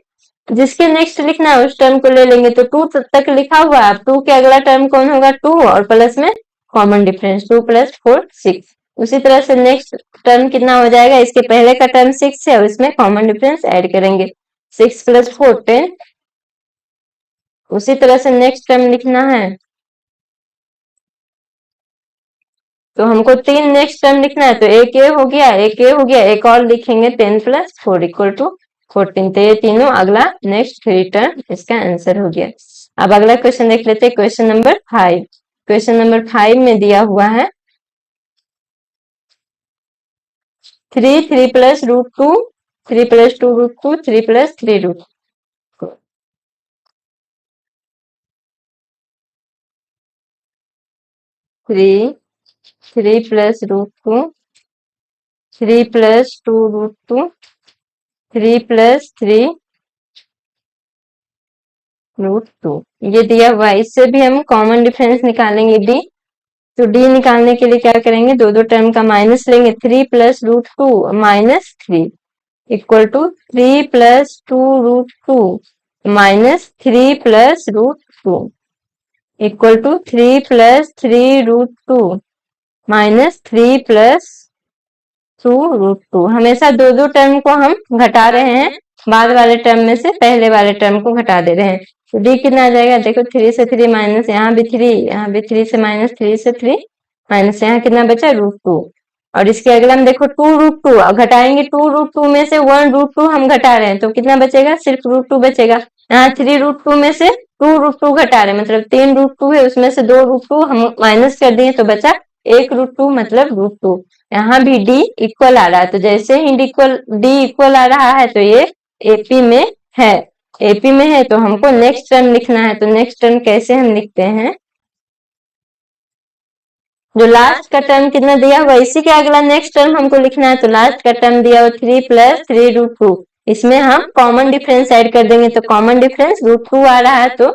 जिसके नेक्स्ट लिखना है उस टर्म को ले लेंगे। तो 2 तक लिखा हुआ है, अब 2 के अगला टर्म कौन होगा 2 और प्लस में कॉमन डिफरेंस 2 प्लस 4 6। उसी तरह से नेक्स्ट टर्म कितना हो जाएगा, इसके पहले का टर्म 6 है और इसमें कॉमन डिफरेंस ऐड करेंगे 6 प्लस 4 10। उसी तरह से नेक्स्ट टर्म लिखना है तो हमको 3 नेक्स्ट टर्म लिखना है। तो एक ए हो गया, एक ए हो गया, एक और लिखेंगे 10 प्लस 4 इक्वल टू 14। तो ये तीनों अगला नेक्स्ट 3 टर्म इसका आंसर हो गया। अब अगला क्वेश्चन देख लेते हैं, क्वेश्चन नंबर 5। क्वेश्चन नंबर 5 में दिया हुआ है 3 plus root 2 3 plus 2 root 2 3 plus 3 root 3 plus root 2 3 plus 2 root 2 3 plus 3 root 2 ये दिया हुआ है। इससे भी हम कॉमन डिफरेंस निकालेंगे डी। तो डी निकालने के लिए क्या करेंगे, दो दो टर्म का माइनस लेंगे। 3 plus root 2 minus 3 equal to 3 plus 2 root 2 minus 3 plus root 2 equal to 3 plus 3 root 2 minus 3 plus 2 root 2। हमेशा दो दो टर्म को हम घटा रहे हैं, बाद वाले टर्म में से पहले वाले टर्म को घटा दे रहे हैं। तो डी कितना आ जाएगा, देखो 3 से 3 माइनस, यहाँ भी 3, यहाँ भी 3 से माइनस, 3 से 3 माइनस, यहाँ कितना बचा रूट 2। और इसके अगला में देखो 2 रूट 2 घटाएंगे, 2 रूट 2 में से 1 रूट 2 हम घटा रहे हैं तो कितना बचेगा, सिर्फ रूट 2 बचेगा। यहाँ 3 रूट 2 में से 2 रूट 2 घटा रहे हैं, मतलब 3 रूट 2 है उसमें से 2 रूट 2 हम माइनस कर दिए तो बचा 1 रूट 2 मतलब रूट 2। यहाँ भी डी इक्वल आ रहा है, तो जैसे ही डी इक्वल आ रहा है तो ये एपी में है। एपी में है तो हमको नेक्स्ट टर्म लिखना है। तो नेक्स्ट टर्म कैसे हम लिखते हैं, जो लास्ट का टर्म कितना दिया हुआ इसी के अगला नेक्स्ट टर्म हमको लिखना है। तो लास्ट का टर्म दिया हुआ 3 प्लस 3 रूट 2, इसमें हम कॉमन डिफरेंस ऐड कर देंगे। तो कॉमन डिफरेंस रूट 2 आ रहा है तो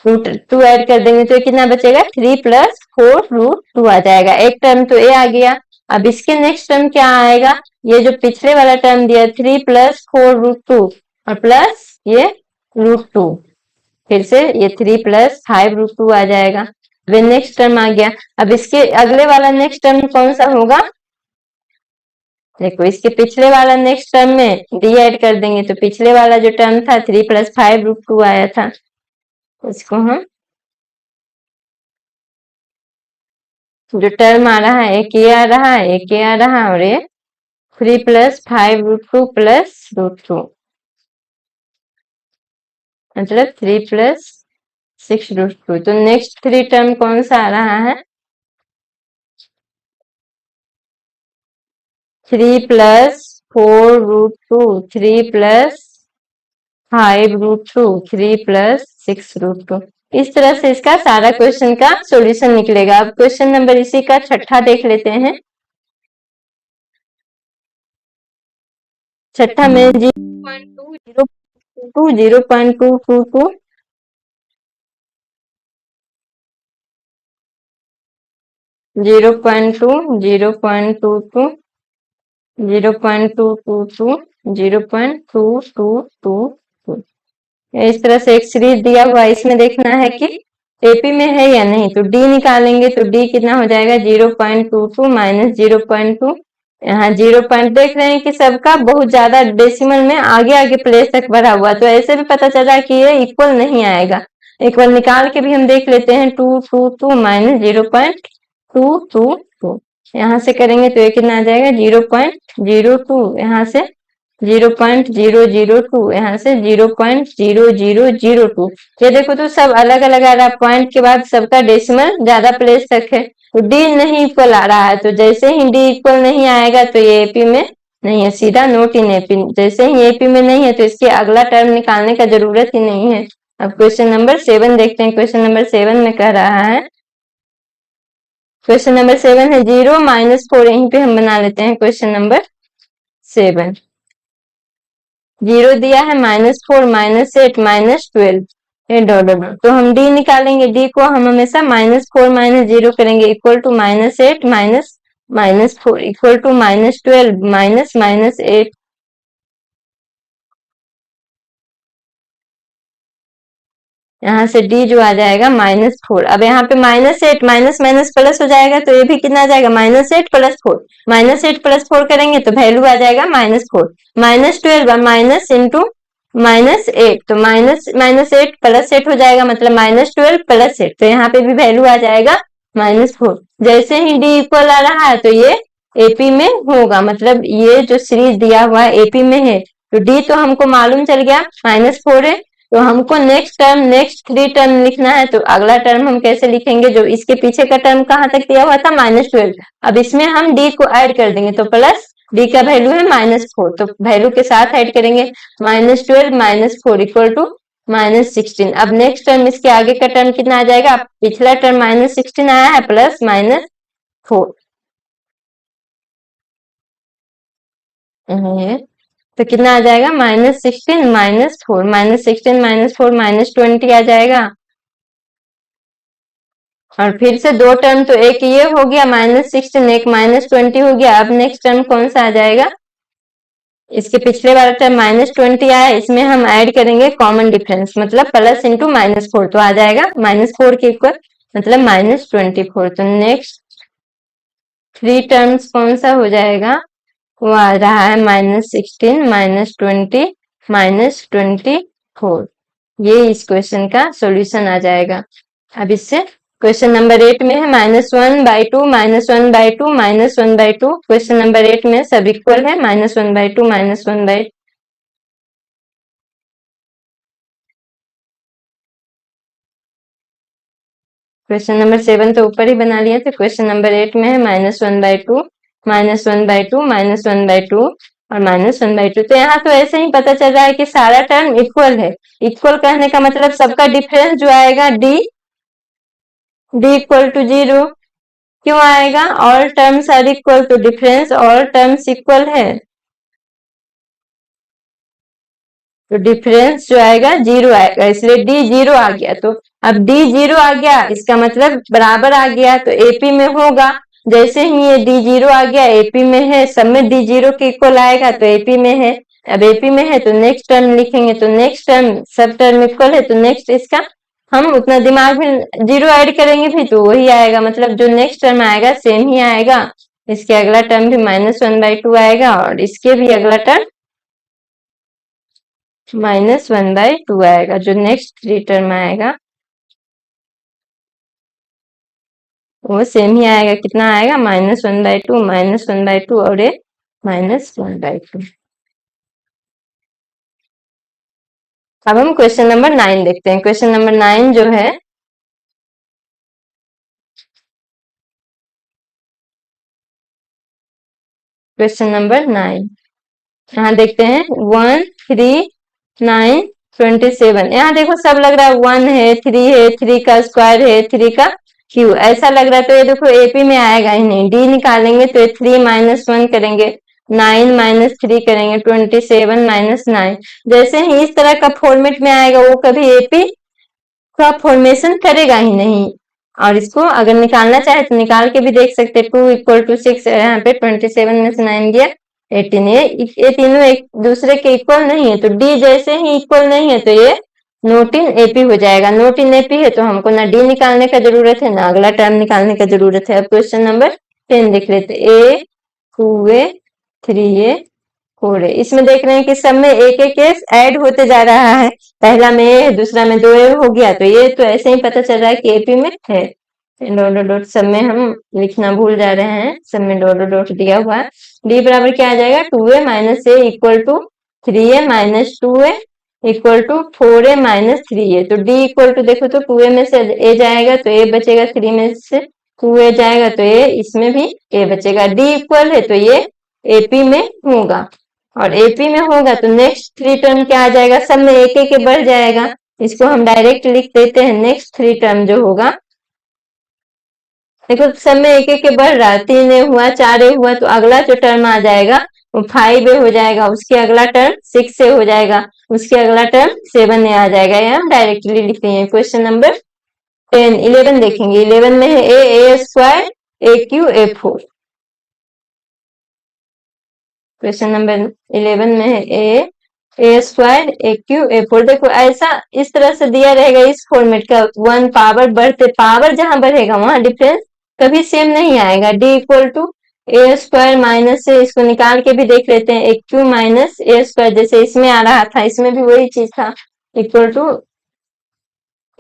रूट 2 ऐड कर देंगे तो कितना बचेगा 3 प्लस 4 रूट 2 आ जाएगा। एक टर्म तो ए आ गया। अब इसके नेक्स्ट टर्म क्या आएगा, ये जो पिछले वाला टर्म दिया 3 + 4√2 और प्लस ये √2, फिर से ये 3 + 5√2 आ जाएगा। अब नेक्स्ट टर्म आ गया। अब इसके अगले वाला नेक्स्ट टर्म कौन सा होगा? देखो इसके पिछले वाला नेक्स्ट टर्म में डी ऐड कर देंगे, तो पिछले वाला जो टर्म था 3 + 5√2 आया था, इसको हम जो टर्म आ रहा है एक ये आ रहा है, एक ये आ रहा है, और ये 3 + 5√2 + √2 मतलब 3 + 6√2। तो नेक्स्ट 3 टर्म कौन सा आ रहा है? 3 + 4√2, 3 + 5√2, 3 + 6√2। इस तरह से इसका सारा क्वेश्चन का सॉल्यूशन निकलेगा। अब क्वेश्चन नंबर इसी का छठा देख लेते हैं। छठा में 0.2, 0.222, 0.2, 0.22, 0.222, 0.2222। इस तरह से एक सीरीज दिया हुआ, इसमें देखना है कि एपी में है या नहीं। तो डी निकालेंगे तो डी कितना हो जाएगा? 0.22 - 0.2। यहाँ 0 पॉइंट देख रहे हैं कि सबका बहुत ज्यादा डेसिमल में आगे आगे प्लेस तक बढ़ा हुआ, तो ऐसे भी पता चला कि ये इक्वल नहीं आएगा। एक बार निकाल के भी हम देख लेते हैं। 222 - 0.222, यहाँ से करेंगे तो ये कितना आ जाएगा? 0.02, यहाँ से 0.002, यहाँ से 0.0002। ये देखो तो सब अलग अलग आ रहा है, पॉइंट के बाद सबका डेसिमल ज्यादा प्लेस तक है। तो डी नहीं इक्वल आ रहा है, तो जैसे ही डी इक्वल नहीं आएगा तो ये एपी में नहीं है, सीधा नोट इन एपी। जैसे ही एपी में नहीं है तो इसके अगला टर्म निकालने का जरूरत ही नहीं है। अब क्वेश्चन नंबर 7 देखते हैं। क्वेश्चन नंबर 7 में कह रहा है, क्वेश्चन नंबर 7 है 0 - 4। यहीं पे हम बना लेते हैं क्वेश्चन नंबर 7। 0 दिया है, -4, -8, -12, ये डॉट डॉट डॉट। तो हम डी निकालेंगे। डी को हम हमेशा -4 - 0 करेंगे, इक्वल टू -8 -4 इक्वल टू -12 -8। यहाँ से डी जो आ जाएगा -4। अब यहाँ पे -8 माइनस माइनस प्लस हो जाएगा, तो ये भी कितना आ जाएगा? -8 + 4, -8 + 4 करेंगे तो वैल्यू आ जाएगा -4। -12 माइनस इंटू -8, तो -8 + 8 हो जाएगा, मतलब -12 + 8। तो यहाँ पे भी वैल्यू आ जाएगा -4। जैसे ही डी इक्वल आ रहा है तो ये एपी में होगा, मतलब ये जो सीरीज दिया हुआ है एपी में है। तो डी तो हमको मालूम चल गया -4 है। तो हमको नेक्स्ट टर्म, नेक्स्ट 3 टर्म लिखना है। तो अगला टर्म हम कैसे लिखेंगे? जो इसके पीछे का टर्म कहाँ तक दिया हुआ था? -12। अब इसमें हम डी को ऐड कर देंगे, तो प्लस डी का वैल्यू है -4, तो वैल्यू के साथ ऐड करेंगे। -12 - 4 इक्वल टू -16। अब नेक्स्ट टर्म, इसके आगे का टर्म कितना आ जाएगा? पिछला टर्म -16 आया है, प्लस -4, तो कितना आ जाएगा? -16 - 4, -16 - 4 -20 आ जाएगा। और फिर से दो टर्म, तो एक ये हो गया -16, एक -20 हो गया। अब नेक्स्ट टर्म कौन सा आ जाएगा? इसके पिछले वाला टर्म -20 आया, इसमें हम ऐड करेंगे कॉमन डिफरेंस, मतलब प्लस इंटू -4, तो आ जाएगा -4 के इक्वल, मतलब -24। तो नेक्स्ट 3 टर्म्स कौन सा हो जाएगा? वो आ रहा है -16 -20 -24। ये इस क्वेश्चन का सॉल्यूशन आ जाएगा। अब इससे क्वेश्चन नंबर 8 में है -1/2 -1/2 -1/2। क्वेश्चन नंबर 8 में सब इक्वल है, -1/2 -1/2। क्वेश्चन नंबर 7 तो ऊपर ही बना लिया था। क्वेश्चन नंबर 8 में है -1/2 -1/2 -1/2 और -1/2। तो यहाँ तो ऐसे ही पता चल रहा है कि सारा टर्म इक्वल है। इक्वल कहने का मतलब सबका डिफरेंस जो आएगा डी इक्वल टू 0 क्यों आएगा? ऑल टर्म्स आर इक्वल, तो डिफरेंस ऑल टर्म्स इक्वल है, तो डिफरेंस जो आएगा 0 आएगा, इसलिए डी 0 आ गया। तो अब डी 0 आ गया, इसका मतलब बराबर आ गया, तो एपी में होगा। जैसे ही ये डी जीरो आ गया एपी में है, सब में डी जीरो के इक्वल आएगा तो एपी में है। अब एपी में है तो नेक्स्ट टर्म लिखेंगे, तो नेक्स्ट टर्म सब टर्म इक्वल है तो नेक्स्ट इसका हम उतना दिमाग में जीरो ऐड करेंगे भी तो वही आएगा, मतलब जो नेक्स्ट टर्म आएगा सेम ही आएगा। इसके अगला टर्म भी -1/2 आएगा और इसके भी अगला टर्म -1/2 आएगा। जो नेक्स्ट थ्री टर्म आएगा वो सेम ही आएगा। कितना आएगा? -1/2 -1/2 और ये -1/2। अब हम क्वेश्चन नंबर 9 देखते हैं। क्वेश्चन नंबर 9 जो है क्वेश्चन नंबर 9 यहाँ देखते हैं 1 3 9 27। यहाँ देखो सब लग रहा है 1 है, 3 है, 3 का स्क्वायर है, 3 का क्यू, ऐसा लग रहा है। तो ये देखो एपी में आएगा ही नहीं। डी निकालेंगे तो 3 -1 करेंगे, 9 -3 करेंगे, 27 -9। जैसे ही इस तरह का फॉर्मेट में आएगा वो कभी एपी का फॉर्मेशन करेगा ही नहीं। और इसको अगर निकालना चाहे तो निकाल के भी देख सकते हैं। 2 = 6, यहाँ पे 27 में से 9 गया 18। ये तीनों एक दूसरे के इक्वल नहीं है, तो डी जैसे ही इक्वल नहीं है तो ये नॉट इन एपी हो जाएगा। नॉट इन एपी है तो हमको ना डी निकालने का जरूरत है ना अगला टर्म निकालने का जरूरत है। अब क्वेश्चन नंबर 10 देख लेते। ए 2a 3a 4a, इसमें देख रहे हैं कि सब में एक एक केस ऐड होते जा रहा है। पहला में ए है, दूसरा में 2a हो गया, तो ये तो ऐसे ही पता चल रहा है कि एपी में है। डॉट डॉट डॉट सब में हम लिखना भूल जा रहे हैं, सब में डॉट डॉट डॉट दिया हुआ है। डी बराबर क्या आ जाएगा? 2a - a = 3a - 2a = 4a - 3a। तो डी इक्वल टू देखो तो 2a में से a जाएगा तो a बचेगा, 3 में से 2a जाएगा तो a, इसमें भी a बचेगा। डी इक्वल है तो ये एपी में होगा, और एपी में होगा तो नेक्स्ट थ्री टर्म क्या आ जाएगा? सब में एक एक बढ़ जाएगा। इसको हम डायरेक्ट लिख देते हैं। नेक्स्ट थ्री टर्म जो होगा, देखो सब में एक एक बढ़ रहा है। 3a हुआ, 4a हुआ, तो अगला जो टर्म आ जाएगा वो 5a हो जाएगा, उसके अगला टर्म 6a हो जाएगा, उसके अगला टर्म 7a आ जाएगा। ये हम डायरेक्टली लिखते हैं। क्वेश्चन नंबर 11 देखेंगे। 11 में है a² aq a4। Question number 11 में है a² aq a4। देखो ऐसा इस तरह से दिया रहेगा इस फॉर्मेट का। 1 पावर बढ़ते, पावर जहां बढ़ेगा वहां डिफरेंस कभी सेम नहीं आएगा। D equal to a² minus से, इसको निकाल के भी देख लेते हैं। aq माइनस a², जैसे इसमें आ रहा था इसमें भी वही चीज था, equal to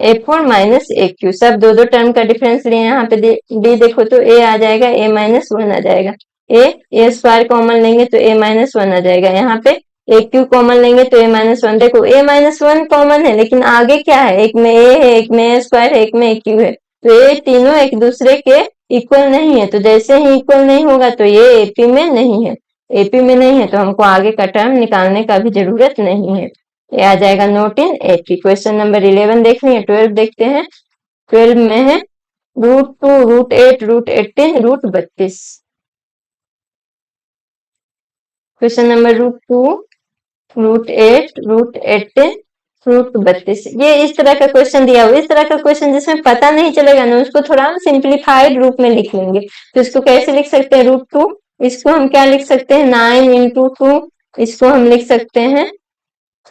a4 minus aq। सब दो दो टर्म का डिफरेंस लिए यहाँ पे डी देखो तो a आ जाएगा, a -1 आ जाएगा। a² कॉमन लेंगे तो a -1 आ जाएगा। यहाँ पे aq कॉमन लेंगे तो a -1। देखो a -1 कॉमन है लेकिन आगे क्या है? एक में a है, एक में a² है, एक में aq है, तो ये तीनों एक दूसरे के इक्वल नहीं है। तो जैसे ही इक्वल नहीं होगा तो ये एपी में नहीं है। एपी में नहीं है तो हमको आगे का टर्म निकालने का भी जरूरत नहीं है। ये आ जाएगा not in AP. Question number 11 देख रहे हैं। 12 देखते हैं। 12 में है √2 √8 √18 √32। Question number √2 √8 √18 √32। ये इस तरह का क्वेश्चन दिया हुआ। इस तरह का क्वेश्चन जिसमें पता नहीं चलेगा ना, उसको थोड़ा हम सिंप्लीफाइड रूप में लिख लेंगे। तो इसको कैसे लिख सकते हैं? √2, इसको हम क्या लिख सकते हैं? 9 × 2। इसको हम लिख सकते हैं,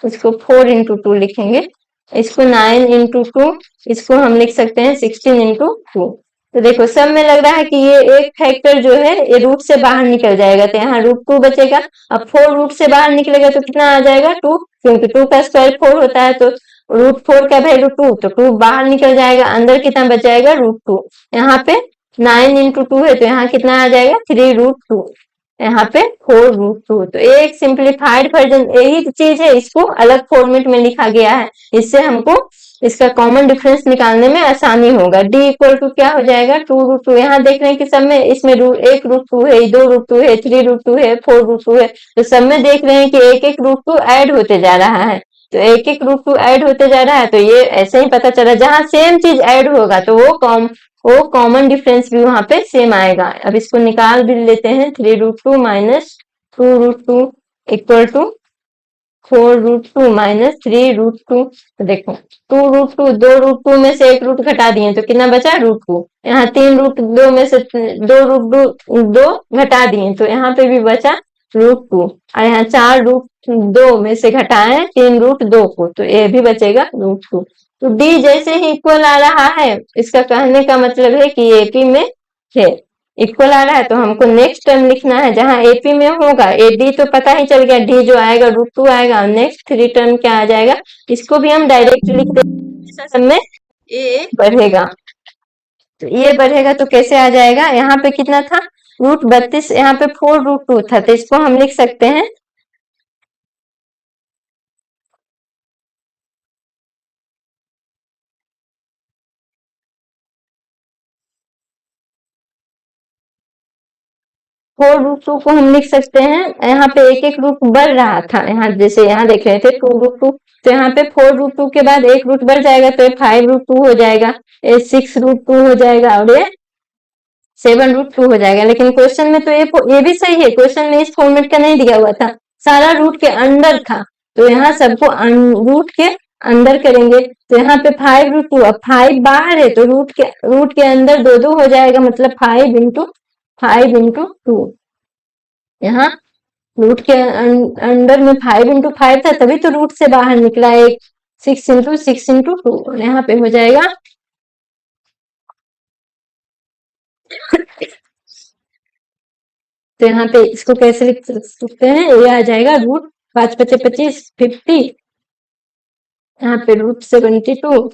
इसको 4 × 2 लिखेंगे। इसको 9 × 2, इसको हम लिख सकते हैं 16 × 2। तो देखो सब में लग रहा है कि ये एक फैक्टर जो है ये रूट से बाहर निकल जाएगा, तो यहाँ √2 बचेगा। अब 4 रूट से बाहर निकलेगा तो कितना आ जाएगा? 2, क्योंकि 2 का स्क्वायर 4 होता है, तो √4 का वैल्यू 2, तो 2 बाहर निकल जाएगा। अंदर कितना बच जाएगा? √2। यहाँ पे 9 × 2 है तो यहाँ कितना आ जाएगा? 3√2। यहाँ पे 4√2। तो एक सिंप्लीफाइड वर्जन यही चीज है, इसको अलग फॉर्मेट में लिखा गया है। इससे हमको इसका कॉमन डिफरेंस निकालने में आसानी होगा। डी इक्वल टू क्या हो जाएगा? 2√2। यहाँ देख रहे हैं कि सब में इसमें एक √2 है, 2√2 है, 3√2 है, 4√2 है, तो सब में देख रहे हैं कि एक एक √2 ऐड होते जा रहा है। तो एक एक √2 ऐड होते जा रहा है, तो ये ऐसे ही पता चला जहां सेम चीज ऐड होगा तो वो कॉमन डिफरेंस भी वहां पे सेम आएगा। अब इसको निकाल भी लेते हैं। 3√2 - 2√2 = 4√2 माइनस 3√2। तो देखो 2√2, 2√2 में से एक रूट घटा दिए तो कितना बचा, √2। यहाँ 3√2 में से 2√2 घटा दिए तो यहाँ पे भी बचा √2। और यहाँ 4√2 में से घटाए 3√2 को तो ये भी बचेगा √2। तो डी जैसे ही इक्वल आ रहा है, इसका कहने का मतलब है कि एपी में है। इक्वल आ रहा है तो हमको नेक्स्ट टर्म लिखना है जहां एपी में होगा। ए डी तो पता ही चल गया, डी जो आएगा √2 आएगा। नेक्स्ट 3 टर्म क्या आ जाएगा, इसको भी हम डायरेक्ट लिख देंगे, सब में ए बढ़ेगा। तो ये बढ़ेगा तो कैसे आ जाएगा, यहाँ पे कितना था √32, यहाँ पे 4√2 था तो इसको हम लिख सकते हैं 4√2 को हम लिख सकते हैं। यहाँ पे एक एक रूट बढ़ रहा था, यहाँ जैसे यहाँ देख रहे थे 2√2, तो यहाँ पे 4√2 के बाद एक रूट बढ़ जाएगा तो ये 5√2 हो जाएगा, ये 6√2 हो जाएगा और ये 7√2 हो जाएगा। लेकिन क्वेश्चन में तो ये भी सही है, क्वेश्चन में इस फॉर्मेट का नहीं दिया हुआ था, सारा रूट के अंदर था। तो यहाँ सबको रूट के अंदर करेंगे तो यहाँ पे 5√2, अब 5 बाहर है तो रूट के अंदर 2 हो जाएगा, मतलब 5 × 2। यहाँ रूट के अंदर में 5 × 5 था तभी तो रूट से बाहर निकला एक 6 × 2 यहाँ पे हो जाएगा तो यहाँ पे इसको कैसे लिख सकते हैं, ये आ जाएगा √5×5 = 50, यहाँ पे √72।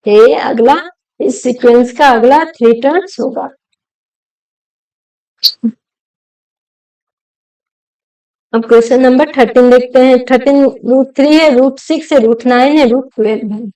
ये अगला इस सीक्वेंस का अगला 3 टर्म्स होगा। अब क्वेश्चन नंबर 13 देखते हैं। 13 √3 है, √6 है, √9 है, √12 है।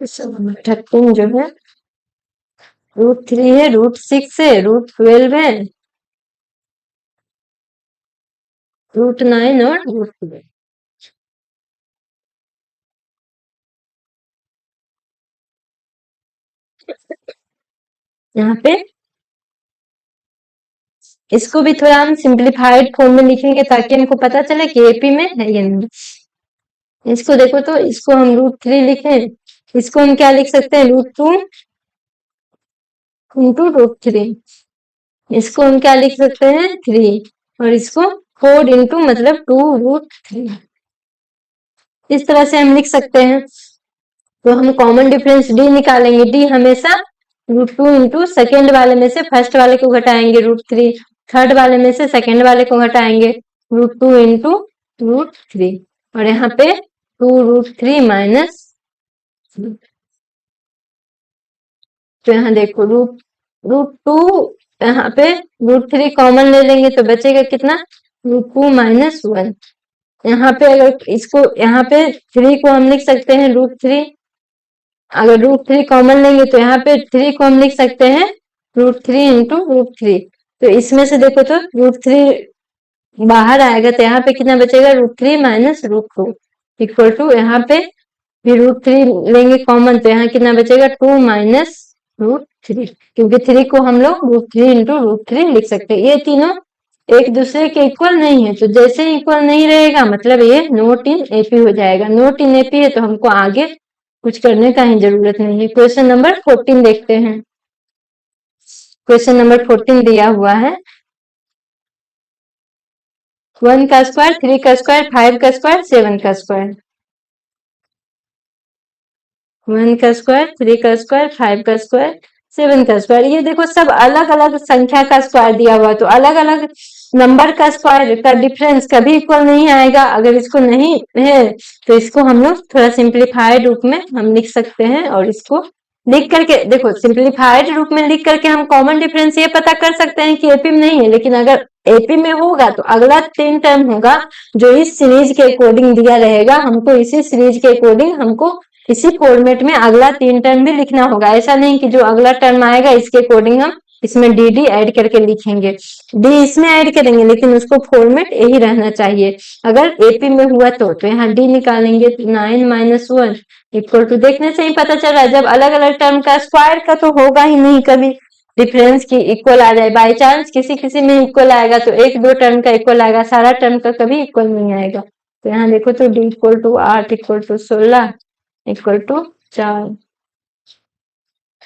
क्वेश्चन नंबर 13 जो है √3 है, √6 है, √12 है, √9 और √12। यहाँ पे इसको भी थोड़ा हम सिंप्लीफाइड फॉर्म में लिखेंगे ताकि हमको पता चले कि एपी में है या नहीं। इसको देखो तो इसको हम √3 लिखें, इसको हम क्या लिख सकते हैं, √2 × √3। इसको हम क्या लिख सकते हैं, 3, और इसको 4 × मतलब 2√3। इस तरह से हम लिख सकते हैं। तो हम कॉमन डिफरेंस डी निकालेंगे, डी हमेशा √2 × सेकेंड वाले में से फर्स्ट वाले को घटाएंगे √3, थर्ड वाले में से सेकेंड वाले को घटाएंगे √2 × √3, और यहाँ पे 2√3 माइनस, तो यहाँ देखो √2, यहाँ पे √3 कॉमन ले लेंगे तो बचेगा कितना, √2 - 1। यहाँ पे अगर इसको यहाँ पे 3 को हम लिख सकते हैं √3, अगर √3 कॉमन लेंगे तो यहाँ पे 3 को हम लिख सकते हैं √3 × √3। तो इसमें से देखो तो √3 बाहर आएगा तो यहाँ पे कितना बचेगा, √3 - √2 इक्वल टू, यहाँ पे फिर √3 लेंगे कॉमन तो यहाँ कितना बचेगा, 2 - √3, क्योंकि 3 को हम लोग √3 × √3 लिख सकते हैं। ये तीनों एक दूसरे के इक्वल नहीं है, तो जैसे इक्वल नहीं रहेगा मतलब ये नॉट इन एपी हो जाएगा। नॉट इन एपी है तो हमको आगे कुछ करने का ही जरूरत नहीं है। क्वेश्चन नंबर 14 देखते हैं। क्वेश्चन नंबर 14 दिया हुआ है 1 का स्क्वायर, 3 का स्क्वायर, 5 का स्क्वायर, 7 का स्क्वायर। 1 का स्क्वायर, 3 का स्क्वायर, 5 का स्क्वायर, 7 का स्क्वायर। ये देखो सब अलग अलग संख्या का स्क्वायर दिया हुआ, तो अलग अलग नंबर का स्क्वायर का डिफरेंस कभी इक्वल नहीं आएगा। अगर इसको नहीं है तो इसको हम लोग थोड़ा सिंप्लीफाइड रूप में हम लिख सकते हैं, और इसको लिख करके देखो सिंप्लीफाइड रूप में लिख करके हम कॉमन डिफरेंस ये पता कर सकते हैं कि एपी में नहीं है। लेकिन अगर एपी में होगा तो अगला 3 टर्म होगा जो इस सीरीज के अकॉर्डिंग दिया रहेगा, हमको इसी सीरीज के अकॉर्डिंग हमको इसी फॉर्मेट में अगला 3 टर्म भी लिखना होगा। ऐसा नहीं कि जो अगला टर्म आएगा इसके अकॉर्डिंग हम इसमें डी डी ऐड करके लिखेंगे, डी इसमें ऐड करेंगे लेकिन उसको फॉर्मेट यही रहना चाहिए। अगर एपी में हुआ तो यहाँ डी निकालेंगे, 9 माइनस 1 इक्वल टू, देखने से ही पता चल रहा है जब अलग अलग टर्म का स्क्वायर का तो होगा ही नहीं कभी, डिफरेंस की इक्वल आ जाए, बाई चांस किसी किसी में इक्वल आएगा तो एक दो टर्म का इक्वल आएगा, सारा टर्म का कभी इक्वल नहीं आएगा। तो यहाँ देखो तो D equal to 8 equal to 16 equal to 4,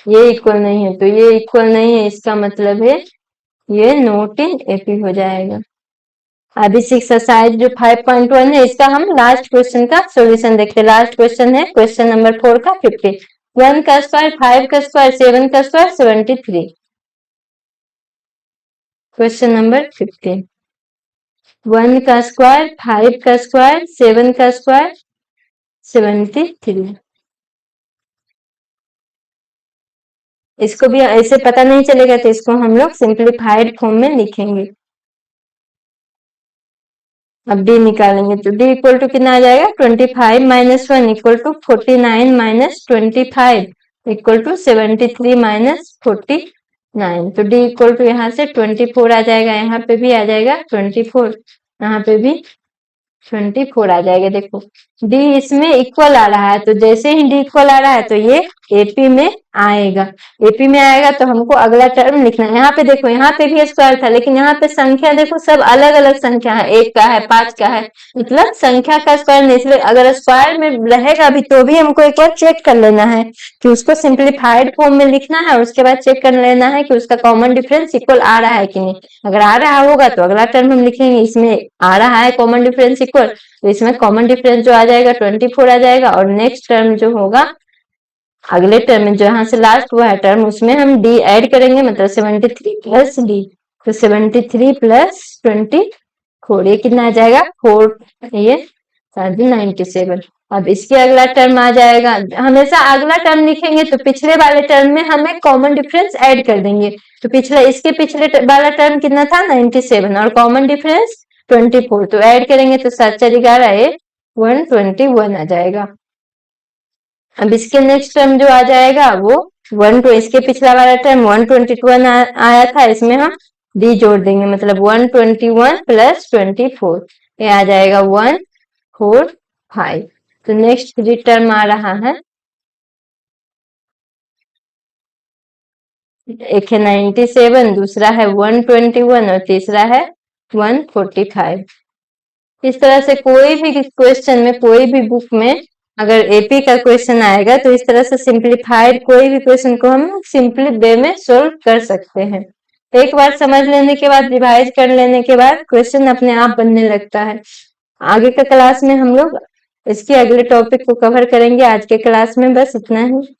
ये इक्वल नहीं है तो ये इक्वल नहीं है, इसका मतलब है ये नॉट इन एपी हो जाएगा। अब इस एक्सरसाइज जो 5.1 है इसका हम लास्ट क्वेश्चन का सॉल्यूशन देखते हैं। लास्ट क्वेश्चन है क्वेश्चन नंबर 4 का 50, 1 का स्क्वायर 5 का स्क्वायर 7 का स्क्वायर 73। क्वेश्चन नंबर 50, 1 का स्क्वायर 5 का स्क्वायर 7 का स्क्वायर 73। इसको भी ऐसे पता नहीं चलेगा तो इसको हम लोग सिंप्लीफाइड फॉर्म में लिखेंगे। अब डी निकालेंगे तो डी इक्वल टू कितना आ जाएगा, 25 minus 1 equal to 49 minus 25 equal to 73 minus 49। तो डी इक्वल टू यहाँ से 24 आ जाएगा, यहाँ पे भी आ जाएगा 24, यहाँ पे भी 24 आ जाएगा। देखो डी इसमें इक्वल आ रहा है तो जैसे ही डी इक्वल आ रहा है तो ये एपी में आएगा, एपी में आएगा तो हमको अगला टर्म लिखना है। यहाँ पे देखो यहाँ पे भी स्क्वायर था लेकिन यहाँ पे संख्या देखो सब अलग अलग संख्या है, 1 का है 5 का है, मतलब संख्या का स्क्वायर नहीं, इसलिए अगर स्क्वायर में रहेगा भी तो भी हमको एक बार चेक कर लेना है कि उसको सिंप्लीफाइड फॉर्म में लिखना है और उसके बाद चेक कर लेना है कि उसका कॉमन डिफरेंस इक्वल आ रहा है कि नहीं। अगर आ रहा होगा तो अगला टर्म हम लिखेंगे, इसमें आ रहा है कॉमन डिफरेंस इक्वल तो इसमें कॉमन डिफरेंस जो आ जाएगा 24 आ जाएगा, और नेक्स्ट टर्म जो होगा अगले टर्म में जो यहाँ से लास्ट हुआ है टर्म उसमें हम डी ऐड करेंगे, मतलब 73 प्लस डी, तो 73 प्लस 24 ये कितना आ जाएगा 4, ये 97। अब इसके अगला टर्म आ जाएगा, हमेशा अगला टर्म लिखेंगे तो पिछले वाले टर्म में हम एक कॉमन डिफरेंस ऐड कर देंगे, तो पिछला इसके पिछले वाला टर्म कितना था 97 और कॉमन डिफरेंस 24, तो ऐड करेंगे तो 7 4 11 121 आ जाएगा। अब इसके नेक्स्ट टर्म जो आ जाएगा वो 1 2, इसके पिछला वाला टर्म 121 आया था, इसमें हम डी जोड़ देंगे, मतलब 121 प्लस 24 ये आ जाएगा 145। तो नेक्स्ट टर्म आ रहा है, एक है 97, दूसरा है 121 और तीसरा है 145। इस तरह से कोई भी क्वेश्चन में, कोई भी बुक में अगर एपी का क्वेश्चन आएगा तो इस तरह से सिंप्लीफाइड कोई भी क्वेश्चन को हम सिंपली वे में सोल्व कर सकते हैं। एक बार समझ लेने के बाद, रिवाइज कर लेने के बाद क्वेश्चन अपने आप बनने लगता है। आगे का क्लास में हम लोग इसके अगले टॉपिक को कवर करेंगे। आज के क्लास में बस इतना ही।